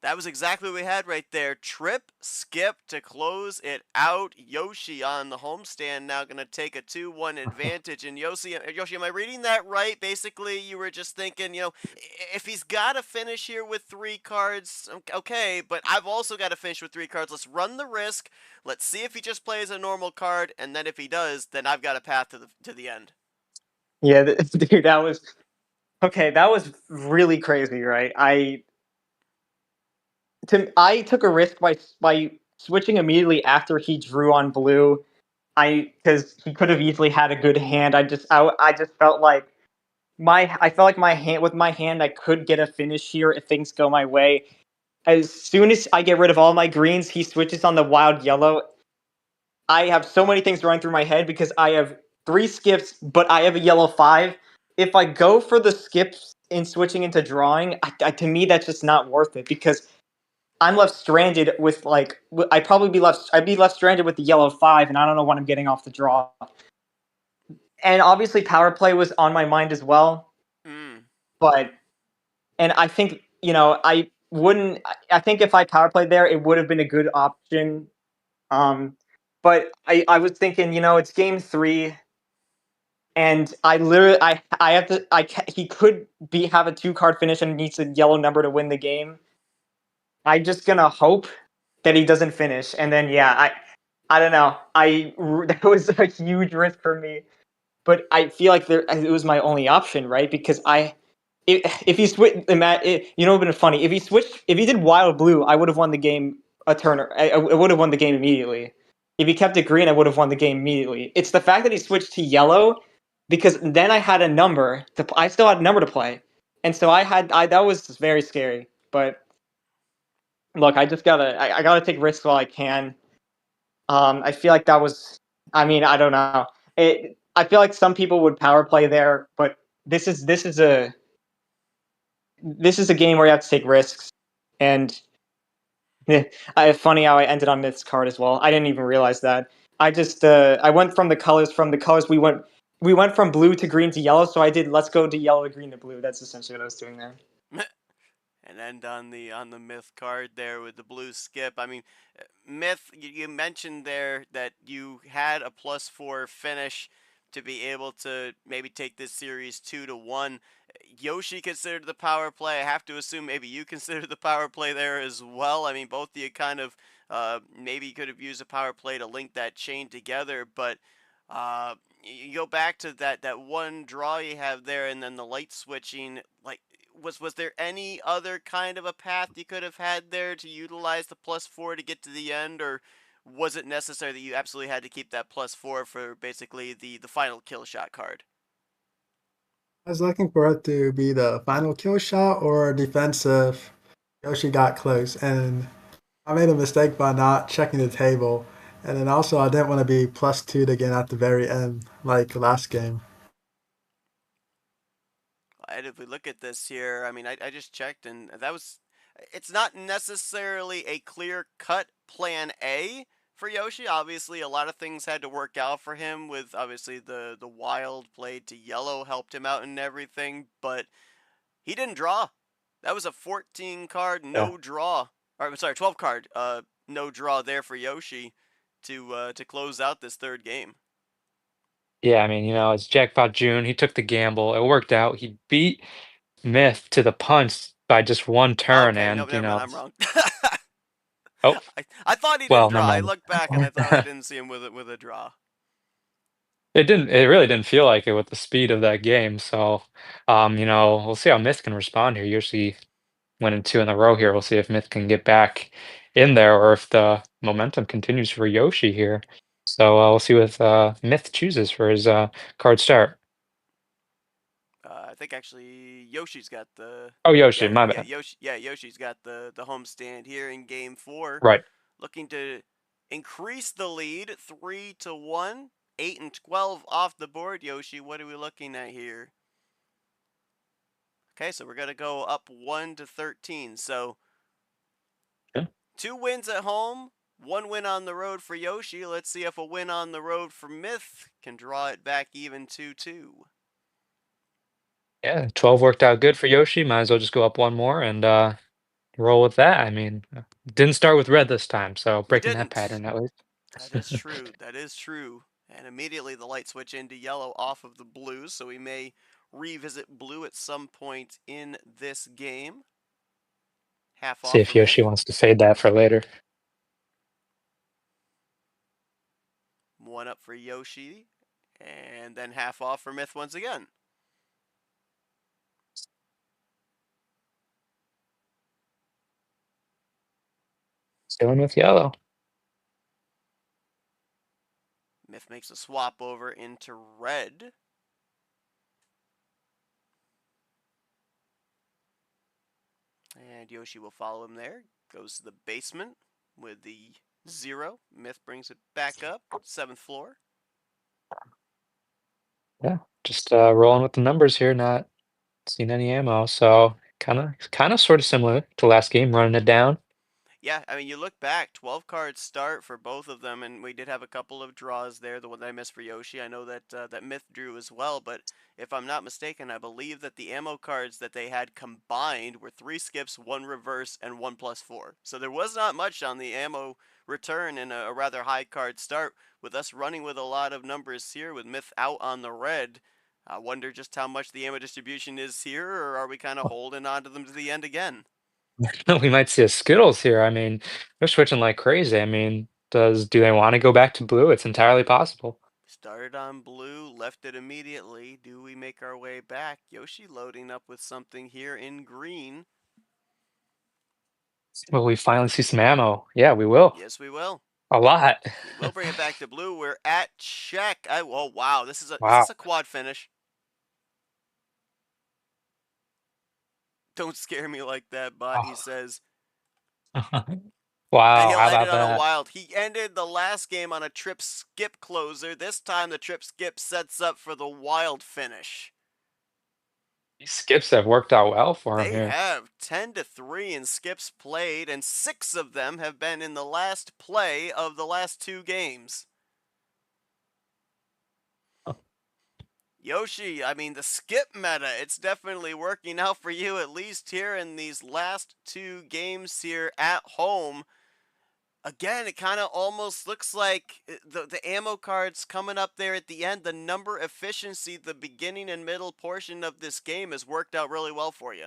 That was exactly what we had right there. Trip, skip to close it out. Yoshi on the homestand now going to take a 2-1 advantage. And Yoshi, am I reading that right? Basically, you were just thinking, if he's got to finish here with 3 cards, okay, but I've also got to finish with 3 cards. Let's run the risk. Let's see if he just plays a normal card, and then if he does, then I've got a path to the end. Yeah, dude, that was okay. That was really crazy, right? I took a risk by switching immediately after he drew on blue. Because he could have easily had a good hand. I just felt like my hand with my hand I could get a finish here if things go my way. As soon as I get rid of all my greens, he switches on the wild yellow. I have so many things running through my head because I have 3 skips, but I have a yellow 5. If I go for the skips in switching into drawing, to me that's just not worth it because I'm left stranded with I'd be left stranded with the yellow 5, and I don't know when I'm getting off the draw. And obviously, power play was on my mind as well, Mm. but and I think I wouldn't. I think if I power played there, it would have been a good option. But I was thinking, it's game 3, and I literally I have to he could have a 2 card finish and needs a yellow number to win the game. I'm just gonna hope that he doesn't finish, and then yeah, I don't know. That was a huge risk for me, but I feel like it was my only option, right? Because if he switched, it would have been funny if he did wild blue, I would have won the game a turn. I would have won the game immediately. If he kept it green, I would have won the game immediately. It's the fact that he switched to yellow because then I still had a number to play, and so that was very scary. But look, I gotta take risks while I can. I feel like that was. I mean, I don't know. I feel like some people would power play there, but this is a game where you have to take risks. And funny how I ended on Myth's card as well. I didn't even realize that. I went from the colors. We went from blue to green to yellow. So I did let's go to yellow to green to blue. That's essentially what I was doing there. And end on the Myth card there with the blue skip. I mean, Myth, you mentioned there that you had a +4 finish to be able to maybe take this series 2-1. Yoshi considered the power play. I have to assume maybe you considered the power play there as well. I mean, both of you kind of maybe could have used a power play to link that chain together, but you go back to that one draw you have there, and then the light switching. Like, was there any other kind of a path you could have had there to utilize the +4 to get to the end, or was it necessary that you absolutely had to keep that +4 for basically the final kill shot card? I was looking for it to be the final kill shot or defensive. Yoshi got close, and I made a mistake by not checking the table. And then also, I didn't want to be +2 again at the very end, like last game. And if we look at this here, I mean, I just checked, and it's not necessarily a clear-cut plan A for Yoshi. Obviously, a lot of things had to work out for him with, obviously, the wild play to yellow helped him out and everything, but he didn't draw. That was a 14-card Yeah. no draw. Or, I'm sorry, 12-card no draw there for Yoshi to close out this third game. Yeah, I mean, it's Jackpot June. He took the gamble. It worked out. He beat Myth to the punch by just one turn, Okay, no, and never mind, I'm wrong. oh, I thought he didn't well, draw. never I mind. looked back and I thought I didn't see him with a draw. It really didn't feel like it with the speed of that game. So, we'll see how Myth can respond here. Usually winning 2 in a row here. We'll see if Myth can get back in there or if the momentum continues for Yoshi here. So we'll see what Myth chooses for his card start. I think actually Yoshi's got the Oh, Yoshi, yeah my yeah bad. Yoshi's got the homestand here in game 4, Right. looking to increase the lead 3-1, 8 and 12 off the board. Yoshi, what are we looking at here? Okay, so we're gonna go up 1-13. So Yeah. 2 wins at home, 1 win on the road for Yoshi. Let's see if a win on the road for Myth can draw it back even 2-2. Yeah, 12 worked out good for Yoshi. Might as well just go up one more and roll with that. I mean, didn't start with red this time, so We breaking that didn't. pattern at least. That is true. That is true. And immediately the light switch into yellow off of the blues, so we may revisit blue at some point in this game. Half See off if for Yoshi Myth. wants to fade that for later. One up for Yoshi. And then half off for Myth once again. Still in with yellow. Myth makes a swap over into red. And Yoshi will follow him there. Goes to the basement with the 0. Myth brings it back up. 7th floor. Yeah, just rolling with the numbers here, not seeing any ammo. So kind of sort of similar to last game, running it down. Yeah, I mean, you look back, 12 cards start for both of them, and we did have a couple of draws there. The one that I missed for Yoshi, I know that that Myth drew as well, but if I'm not mistaken, I believe that the ammo cards that they had combined were 3 skips, 1 reverse, and 1+4. So there was not much on the ammo return and a rather high card start. With us running with a lot of numbers here, with Myth out on the red, I wonder just how much the ammo distribution is here, or are we kind of holding on to them to the end again? We might see a Skittles here. I mean, they're switching like crazy. I mean, do they want to go back to blue? It's entirely possible. Started on blue, left it immediately. Do we make our way back? Yoshi loading up with something here in green. Will we finally see some ammo? Yeah, we will. Yes, we will. A lot. He will bring it back to blue. We're at check. Oh wow, is Wow. this a quad finish? Don't scare me like that, bot. He Oh. says. And Wow, he'll how end it about on a that? wild. He ended the last game on a trip skip closer. This time the trip skip sets up for the wild finish. These skips have worked out well for him They here. have 10-3 in skips played, and 6 of them have been in the last play of the last 2 games. Yoshi, I mean, the skip meta, it's definitely working out for you, at least here in these last 2 games here at home. Again, it kind of almost looks like the ammo cards coming up there at the end, the number efficiency, the beginning and middle portion of this game has worked out really well for you.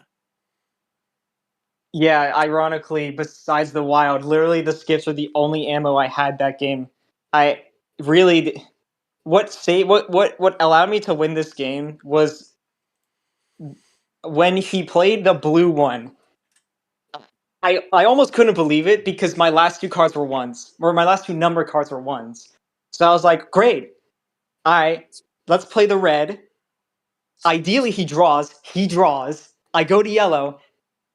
Yeah, ironically, besides the wild, literally the skips are the only ammo I had that game. I really what allowed me to win this game was when he played the blue one. I almost couldn't believe it because my last 2 cards were ones, or my last 2 number cards were ones. So I was like, great. I let's play the red. Ideally, he draws. He draws. I go to yellow.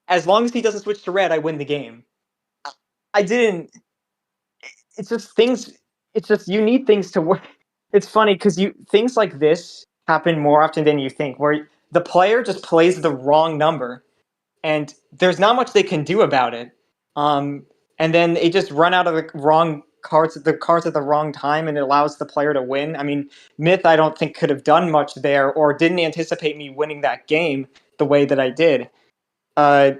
As long as he doesn't switch to red, I win the game. I didn't. It's just things. It's just you need things to work. It's funny because you things like this happen more often than you think, where the player just plays the wrong number, and there's not much they can do about it. Um, and then they just run out of the cards at the wrong time, and it allows the player to win. I mean, Myth, I don't think could have done much there, or didn't anticipate me winning that game the way that I did. Uh,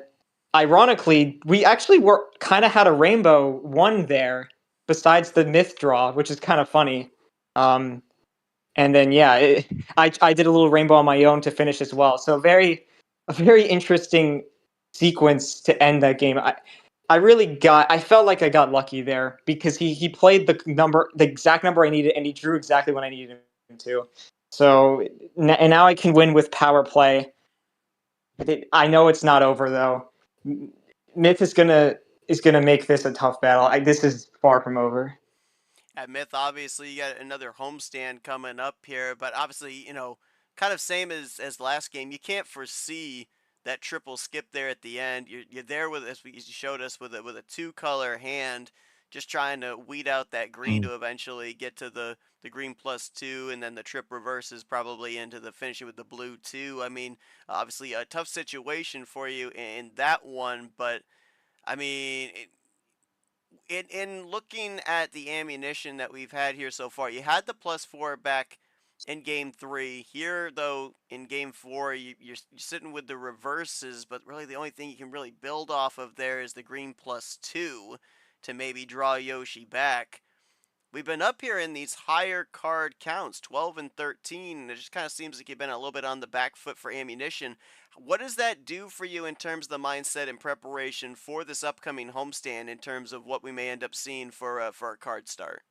Ironically, we actually were kind of had a rainbow one there, besides the Myth draw, which is kind of funny. Um, and then yeah, I did a little rainbow on my own to finish as well. So a very interesting sequence to end that game. I felt like I got lucky there because he played the exact number I needed, and he drew exactly when I needed him to. So and now I can win with power play. I know it's not over though. Myth is gonna make this a tough battle. This is far from over. At Myth, obviously, you got another homestand coming up here, but obviously, kind of same as last game. You can't foresee that triple skip there at the end. You're there with, as you showed us, with a 2-color hand, just trying to weed out that green Mm. to eventually get to the green +2, and then the trip reverses probably into the finishing with the blue 2. I mean, obviously a tough situation for you in that one, but I mean, in looking at the ammunition that we've had here so far, you had the +4 back in game 3. Here, though, in game 4, you're sitting with the reverses, but really the only thing you can really build off of there is the green +2 to maybe draw Yoshi back. We've been up here in these higher card counts, 12 and 13, and it just kind of seems like you've been a little bit on the back foot for ammunition. What does that do for you in terms of the mindset and preparation for this upcoming homestand in terms of what we may end up seeing for a card start?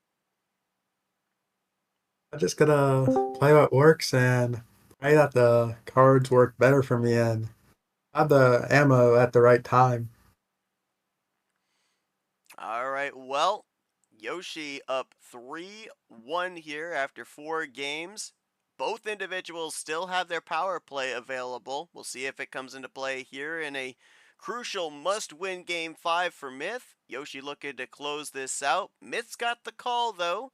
I'm just gonna play what works and pray that the cards work better for me and have the ammo at the right time. All right, well, Yoshi up 3-1 here after 4 games. Both individuals still have their power play available. We'll see if it comes into play here in a crucial must-win game 5 for Myth. Yoshi looking to close this out. Myth's got the call, though.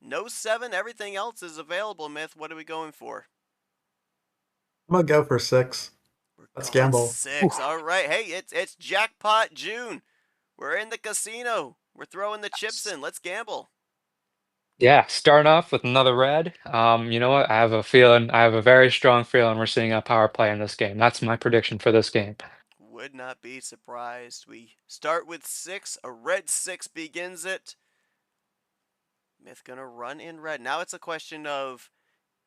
No 7, everything else is available, Myth. What are we going for? I'm gonna go for 6. We're Let's going gamble. 6. All right, hey, it's Jackpot June. We're in the casino. We're throwing the chips in. Let's gamble. Yeah, starting off with another red. You know what? I have a very strong feeling we're seeing a power play in this game. That's my prediction for this game. Would not be surprised. We start with 6. A red 6 begins it. Myth gonna run in red. Now it's a question of,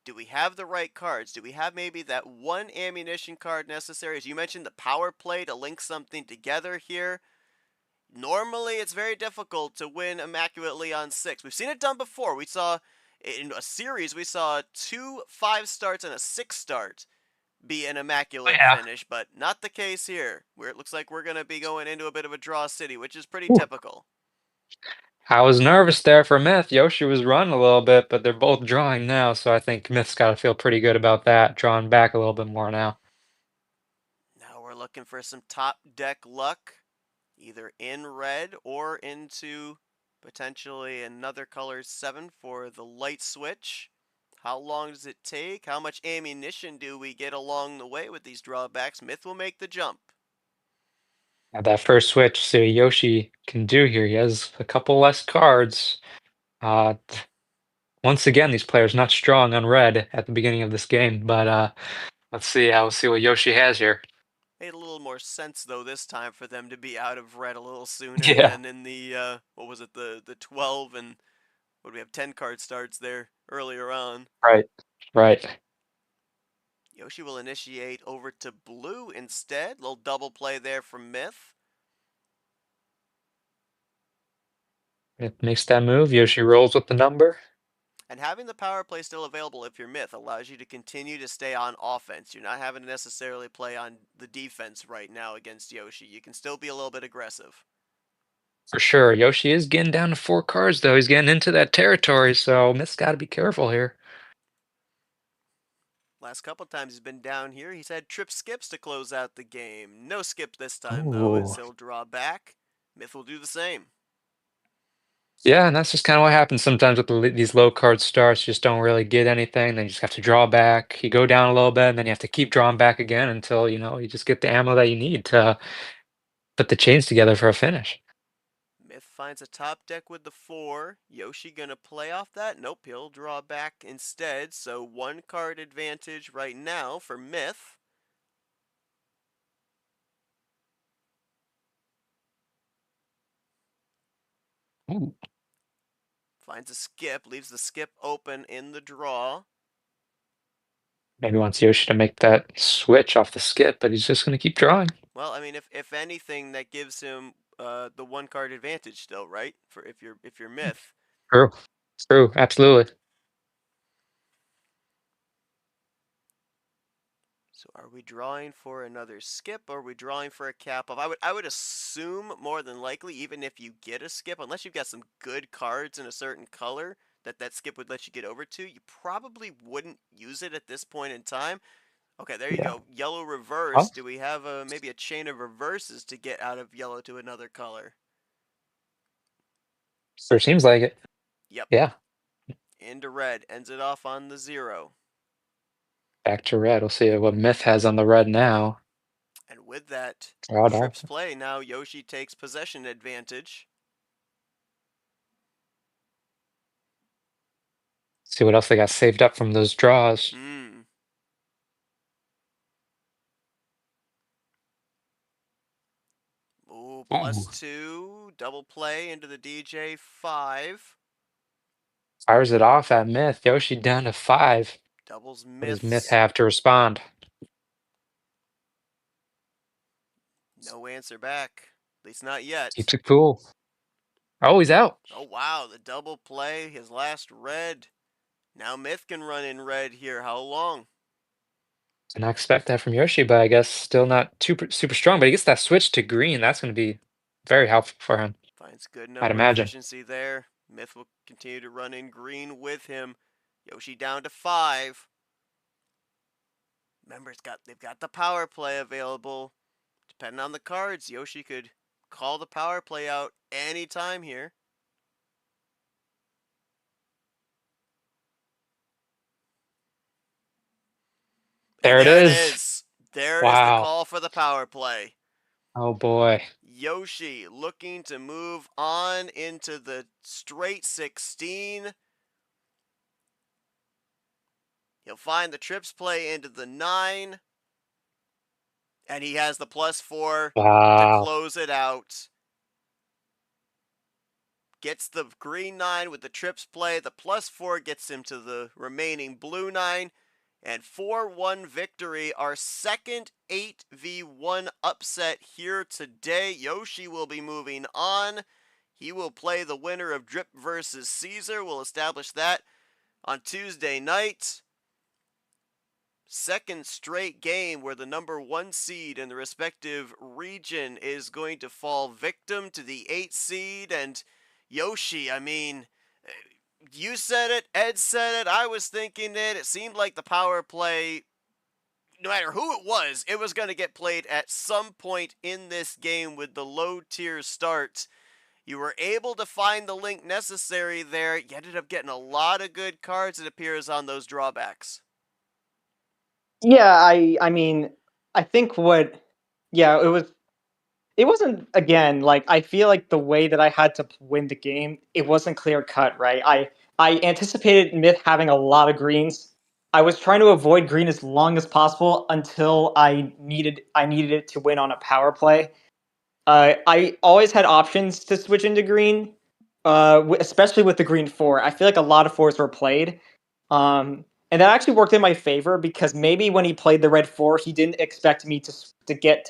do we have the right cards? Do we have maybe that one ammunition card necessary? As you mentioned, the power play to link something together here. Normally, it's very difficult to win immaculately on 6. We've seen it done before. We saw in a series, we saw 2 5 starts and a 6 start be an Oh, immaculate yeah. finish, but not the case here, where it looks like we're going to be going into a bit of a draw city, which is pretty Ooh. typical. I was nervous there for Myth. Yoshi was running a little bit, but they're both drawing now, so I think Myth's got to feel pretty good about that, drawing back a little bit more now. Now we're looking for some top deck luck, either in red or into potentially another color 7 for the light switch. How long does it take? How much ammunition do we get along the way with these drawbacks? Myth will make the jump. Now that first switch, see what Yoshi can do here. He has a couple less cards. Uh, Once again, these players not strong on red at the beginning of this game, but let's see. We'll see what Yoshi has here. Made a little more sense though this time for them to be out of red a little sooner Yeah, than in the what was it, the 12 and what do we have, 10 card starts there earlier on. right, right. Yoshi will initiate over to blue instead. Little double play there from Myth. It makes that move. Yoshi rolls with the number. And having the power play still available if you're Myth allows you to continue to stay on offense. You're not having to necessarily play on the defense right now against Yoshi. You can still be a little bit aggressive. For sure. Yoshi is getting down to 4 cards, though. He's getting into that territory, so Myth's got to be careful here. Last couple times he's been down here, he's had trip skips to close out the game. No skip this time, though, as Ooh. he'll draw back. Myth will do the same. Yeah, and that's just kind of what happens sometimes with these low card starts. You just don't really get anything. Then you just have to draw back. You go down a little bit, and then you have to keep drawing back again until, you just get the ammo that you need to put the chains together for a finish. Myth finds a top deck with the 4. Yoshi gonna play off that? Nope, he'll draw back instead. So 1 card advantage right now for Myth. Ooh. Finds a skip, leaves the skip open in the draw. Maybe wants Yoshi to make that switch off the skip, but he's just going to keep drawing. Well, I mean, if anything, that gives him the 1 card advantage still, right? For if you're Myth. True. True. Absolutely. So are we drawing for another skip or are we drawing for a cap off? I would assume more than likely, even if you get a skip, unless you've got some good cards in a certain color that skip would let you get over to, you probably wouldn't use it at this point in time. Okay, there you Yeah. go. Yellow reverse. Well, Do we have maybe a chain of reverses to get out of yellow to another color? sure seems like it. Yep. Yeah. Into red. Ends it off on the 0. Back to red. We'll see what Myth has on the red now. And with that Draw it trips off. play, now Yoshi takes possession advantage. See what else they got saved up from those draws. Ooh, Ooh. +2, double play into the DJ 5. Fires it off at Myth. Yoshi down to 5. Doubles What does Myth myths. have to respond? No answer back. At least not yet. Keeps it cool. Oh, he's out. Oh, wow. The double play. His last red. Now Myth can run in red here. How long? Did not expect that from Yoshi, but I guess still not super strong. But he gets that switch to green. That's going to be very helpful for him. Finds good I'd number imagine. efficiency there. Myth will continue to run in green with him. Yoshi down to 5. Remember, they've got the power play available. Depending on the cards, Yoshi could call the power play out anytime here. There And it there it is. is. There is the Wow. call for the power play. Oh boy. Yoshi looking to move on into the straight 16. He'll find the trips play into the 9. And he has the +4 to Wow. close it out. Gets the green 9 with the trips play. The +4 gets him to the remaining blue 9. And 4-1 victory, our second 8v1 upset here today. Yoshi will be moving on. He will play the winner of Drip versus Caesar. We'll establish that on Tuesday night. Second straight game where the number 1 seed in the respective region is going to fall victim to the 8 seed. And Yoshi, I mean, you said it, Ed said it, I was thinking it. It seemed like the power play, no matter who it was going to get played at some point in this game with the low tier start. You were able to find the link necessary there. You ended up getting a lot of good cards, it appears, on those drawbacks. Yeah, I mean, I think it wasn't, again, like, I feel like the way that I had to win the game, it wasn't clear cut, right? I anticipated Myth having a lot of greens. I was trying to avoid green as long as possible until I needed it to win on a power play. I always had options to switch into green, especially with the green 4. I feel like a lot of 4s were played. And that actually worked in my favor because maybe when he played the red 4, he didn't expect me to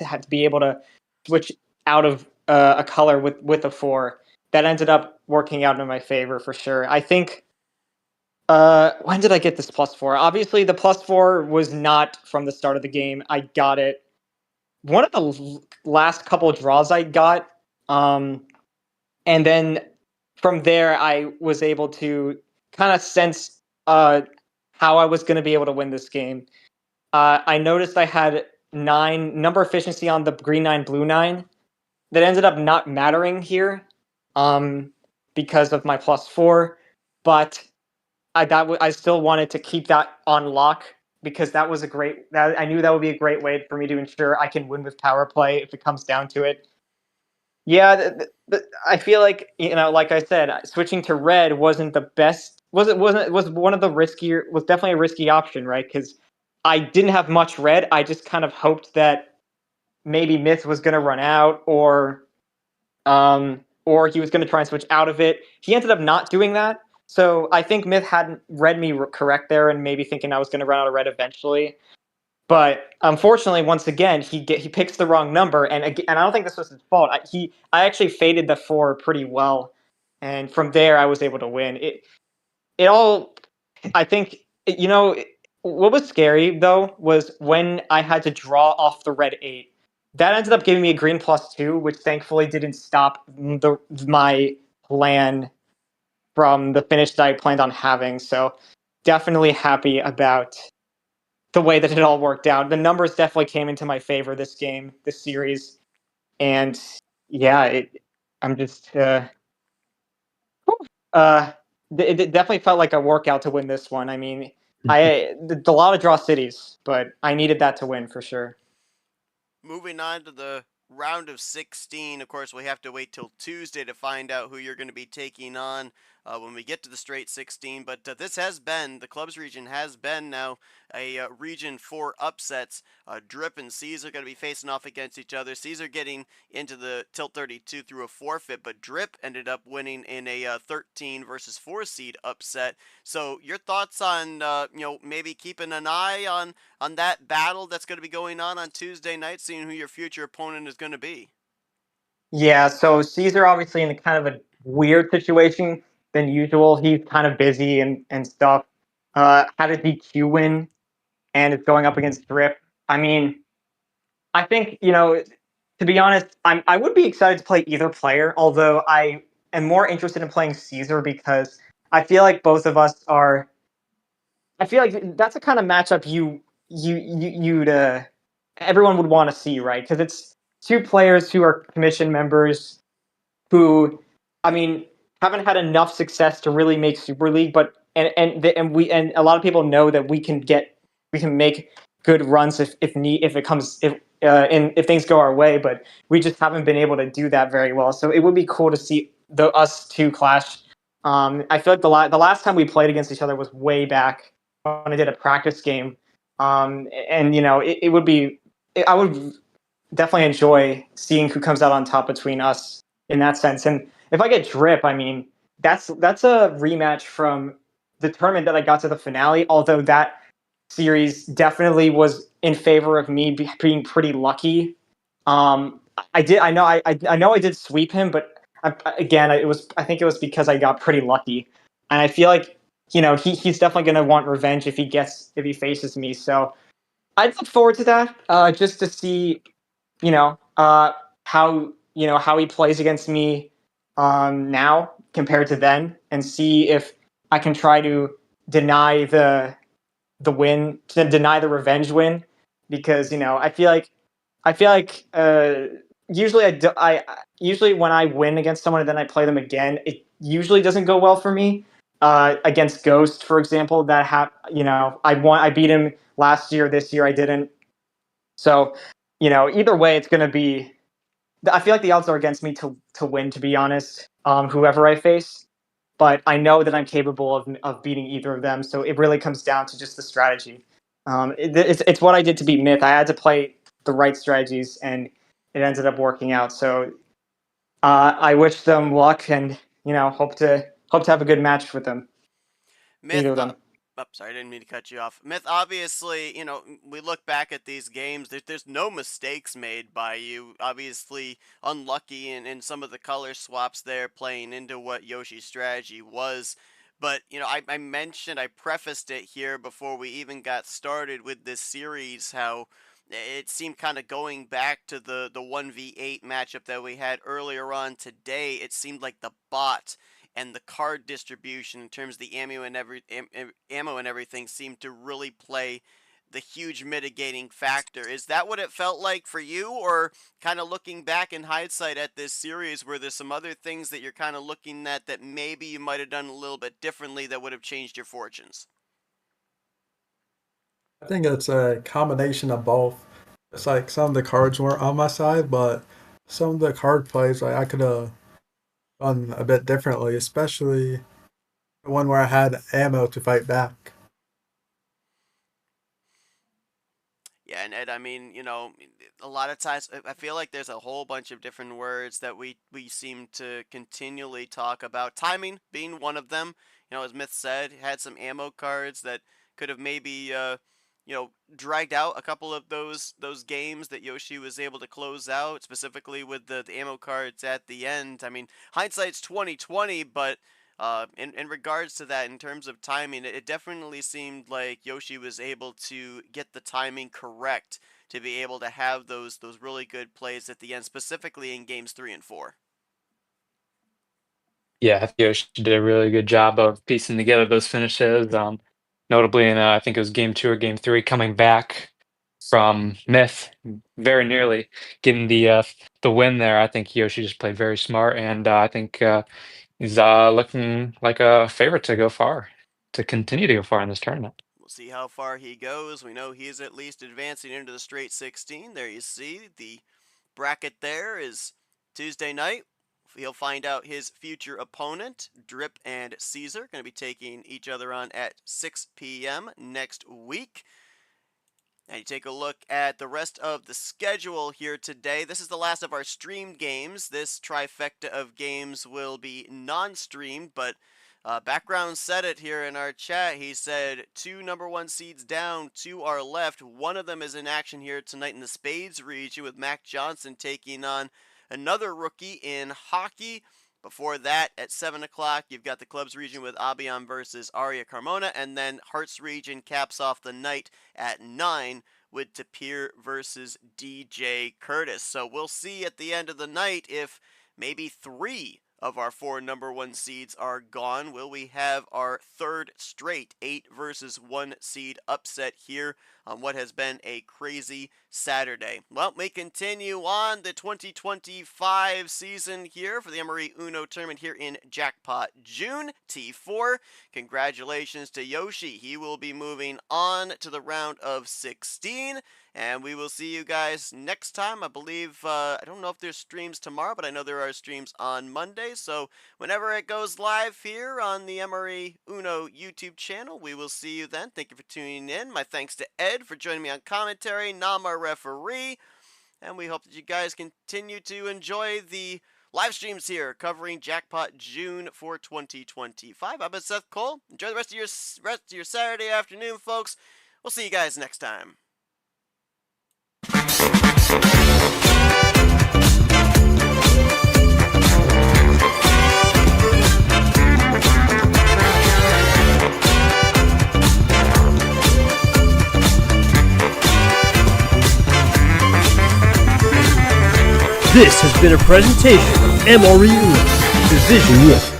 have to be able to switch out of a color with a 4. That ended up working out in my favor for sure. I think. When did I get this +4? Obviously, the +4 was not from the start of the game. I got it one of the last couple of draws I got, and then from there I was able to kind of sense how I was going to be able to win this game. I noticed I had 9 number efficiency on the green 9, blue 9. That ended up not mattering here, because of my +4, but I still wanted to keep that on lock because that was I knew that would be a great way for me to ensure I can win with power play if it comes down to it. Yeah, I feel like, like I said, switching to red wasn't the best. Was one of the riskier. Was definitely a risky option, right? Because I didn't have much red. I just kind of hoped that maybe Myth was going to run out, or he was going to try and switch out of it. He ended up not doing that. So I think Myth hadn't read me correct there, and maybe thinking I was going to run out of red eventually. But unfortunately, once again, he picks the wrong number, and I don't think this was his fault. I actually faded the 4 pretty well, and from there I was able to win. It all, I think, what was scary though was when I had to draw off the red 8. That ended up giving me a green +2, which thankfully didn't stop my plan from the finish that I planned on having. So definitely happy about the way that it all worked out. The numbers definitely came into my favor this series, and yeah, I'm just it definitely felt like a workout to win this one. I mean, a lot of draw cities, but I needed that to win for sure. Moving on to the round of 16. Of course, we have to wait till Tuesday to find out who you're going to be taking on when we get to the straight 16. But this has been, the clubs region has been now a region for upsets. Drip and Caesar going to be facing off against each other. Caesar getting into the tilt 32 through a forfeit, but Drip ended up winning in a 13 versus 4 seed upset. So your thoughts on maybe keeping an eye on that battle that's going to be going on Tuesday night, seeing who your future opponent is going to be? Yeah, so Caesar obviously in a kind of a weird situation than usual. He's kind of busy and stuff. Had a DQ win and is going up against Drip. I mean, I think, to be honest, I would be excited to play either player, although I am more interested in playing Caesar because I feel like both of us are. I feel like that's a kind of matchup you'd everyone would want to see, right? Because it's two players who are commission members who, I mean, haven't had enough success to really make Super League, but and a lot of people know that we can make good runs if it comes if things go our way, but we just haven't been able to do that very well. So it would be cool to see us two clash. I feel like the last time we played against each other was way back when I did a practice game, and it would be I would definitely enjoy seeing who comes out on top between us in that sense. And if I get Drip, I mean, that's a rematch from the tournament that I got to the finale. Although that series definitely was in favor of me being pretty lucky. I know I did sweep him, but again, I think it was because I got pretty lucky, and I feel like he's definitely going to want revenge if he faces me. So I'd look forward to that, just to see how he plays against me now compared to then, and see if I can try to deny deny the revenge win, because I feel like usually usually when I win against someone and then I play them again, it usually doesn't go well for me. Against Ghost, for example, I beat him last year. This year I didn't. So, either way, it's going to be. I feel like the odds are against me to win, to be honest. Whoever I face, but I know that I'm capable of beating either of them. So it really comes down to just the strategy. It's what I did to beat Myth. I had to play the right strategies, and it ended up working out. So I wish them luck, and hope to have a good match with them. Myth, Either of them. sorry, I didn't mean to cut you off. Myth, obviously, we look back at these games, there's no mistakes made by you. Obviously, unlucky in some of the color swaps there, playing into what Yoshi's strategy was. But, I prefaced it here before we even got started with this series, how it seemed kind of going back to the 1v8 matchup that we had earlier on today. It seemed like the bot and the card distribution in terms of the ammo and ammo and everything seemed to really play the huge mitigating factor. Is that what it felt like for you, or kind of looking back in hindsight at this series, where there's some other things that you're kind of looking at that maybe you might have done a little bit differently that would have changed your fortunes? I think it's a combination of both. It's like some of the cards weren't on my side, but some of the card plays like I could have done a bit differently, especially the one where I had ammo to fight back. Yeah, and Ed, I mean, a lot of times I feel like there's a whole bunch of different words that we seem to continually talk about. Timing being one of them. As Myth said, had some ammo cards that could have maybe dragged out a couple of those games that Yoshi was able to close out, specifically with the ammo cards at the end. I mean, hindsight's 2020, but in regards to that, in terms of timing, it definitely seemed like Yoshi was able to get the timing correct to be able to have those really good plays at the end, specifically in games 3 and 4. Yeah, I think Yoshi did a really good job of piecing together those finishes. Notably in I think it was game 2 or game 3, coming back from Myth, very nearly getting the win there. I think Yoshi just played very smart, and I think he's looking like a favorite to go far, to continue to go far in this tournament. We'll see how far he goes. We know he is at least advancing into the straight 16. There you see the bracket there is Tuesday night. He'll find out his future opponent. Drip and Caesar going to be taking each other on at 6 p.m. next week. And you take a look at the rest of the schedule here today. This is the last of our streamed games. This trifecta of games will be non-streamed, but Background said it here in our chat. He said 2 number 1 seeds down to our left. One of them is in action here tonight in the Spades region with Mac Johnson taking on another rookie in hockey. Before that, at 7 o'clock, you've got the clubs region with Abion versus Aria Carmona, and then Hearts region caps off the night at 9 with Tapir versus DJ Curtis. So we'll see at the end of the night if maybe 3 of our 4 number 1 seeds are gone. Will we have our third straight 8 versus 1 seed upset here on what has been a crazy Saturday? Well, we continue on the 2025 season here for the MRE UNO tournament here in Jackpot June, T4. Congratulations to Yoshi. He will be moving on to the round of 16. And we will see you guys next time. I believe, I don't know if there's streams tomorrow, but I know there are streams on Monday. So whenever it goes live here on the MRE UNO YouTube channel, we will see you then. Thank you for tuning in. My thanks to Ed for joining me on commentary, Nam our referee. And we hope that you guys continue to enjoy the live streams here covering Jackpot June for 2025. I've been Seth Cole. Enjoy the rest of your Saturday afternoon, folks. We'll see you guys next time. This has been a presentation of MRE UNO Division 1.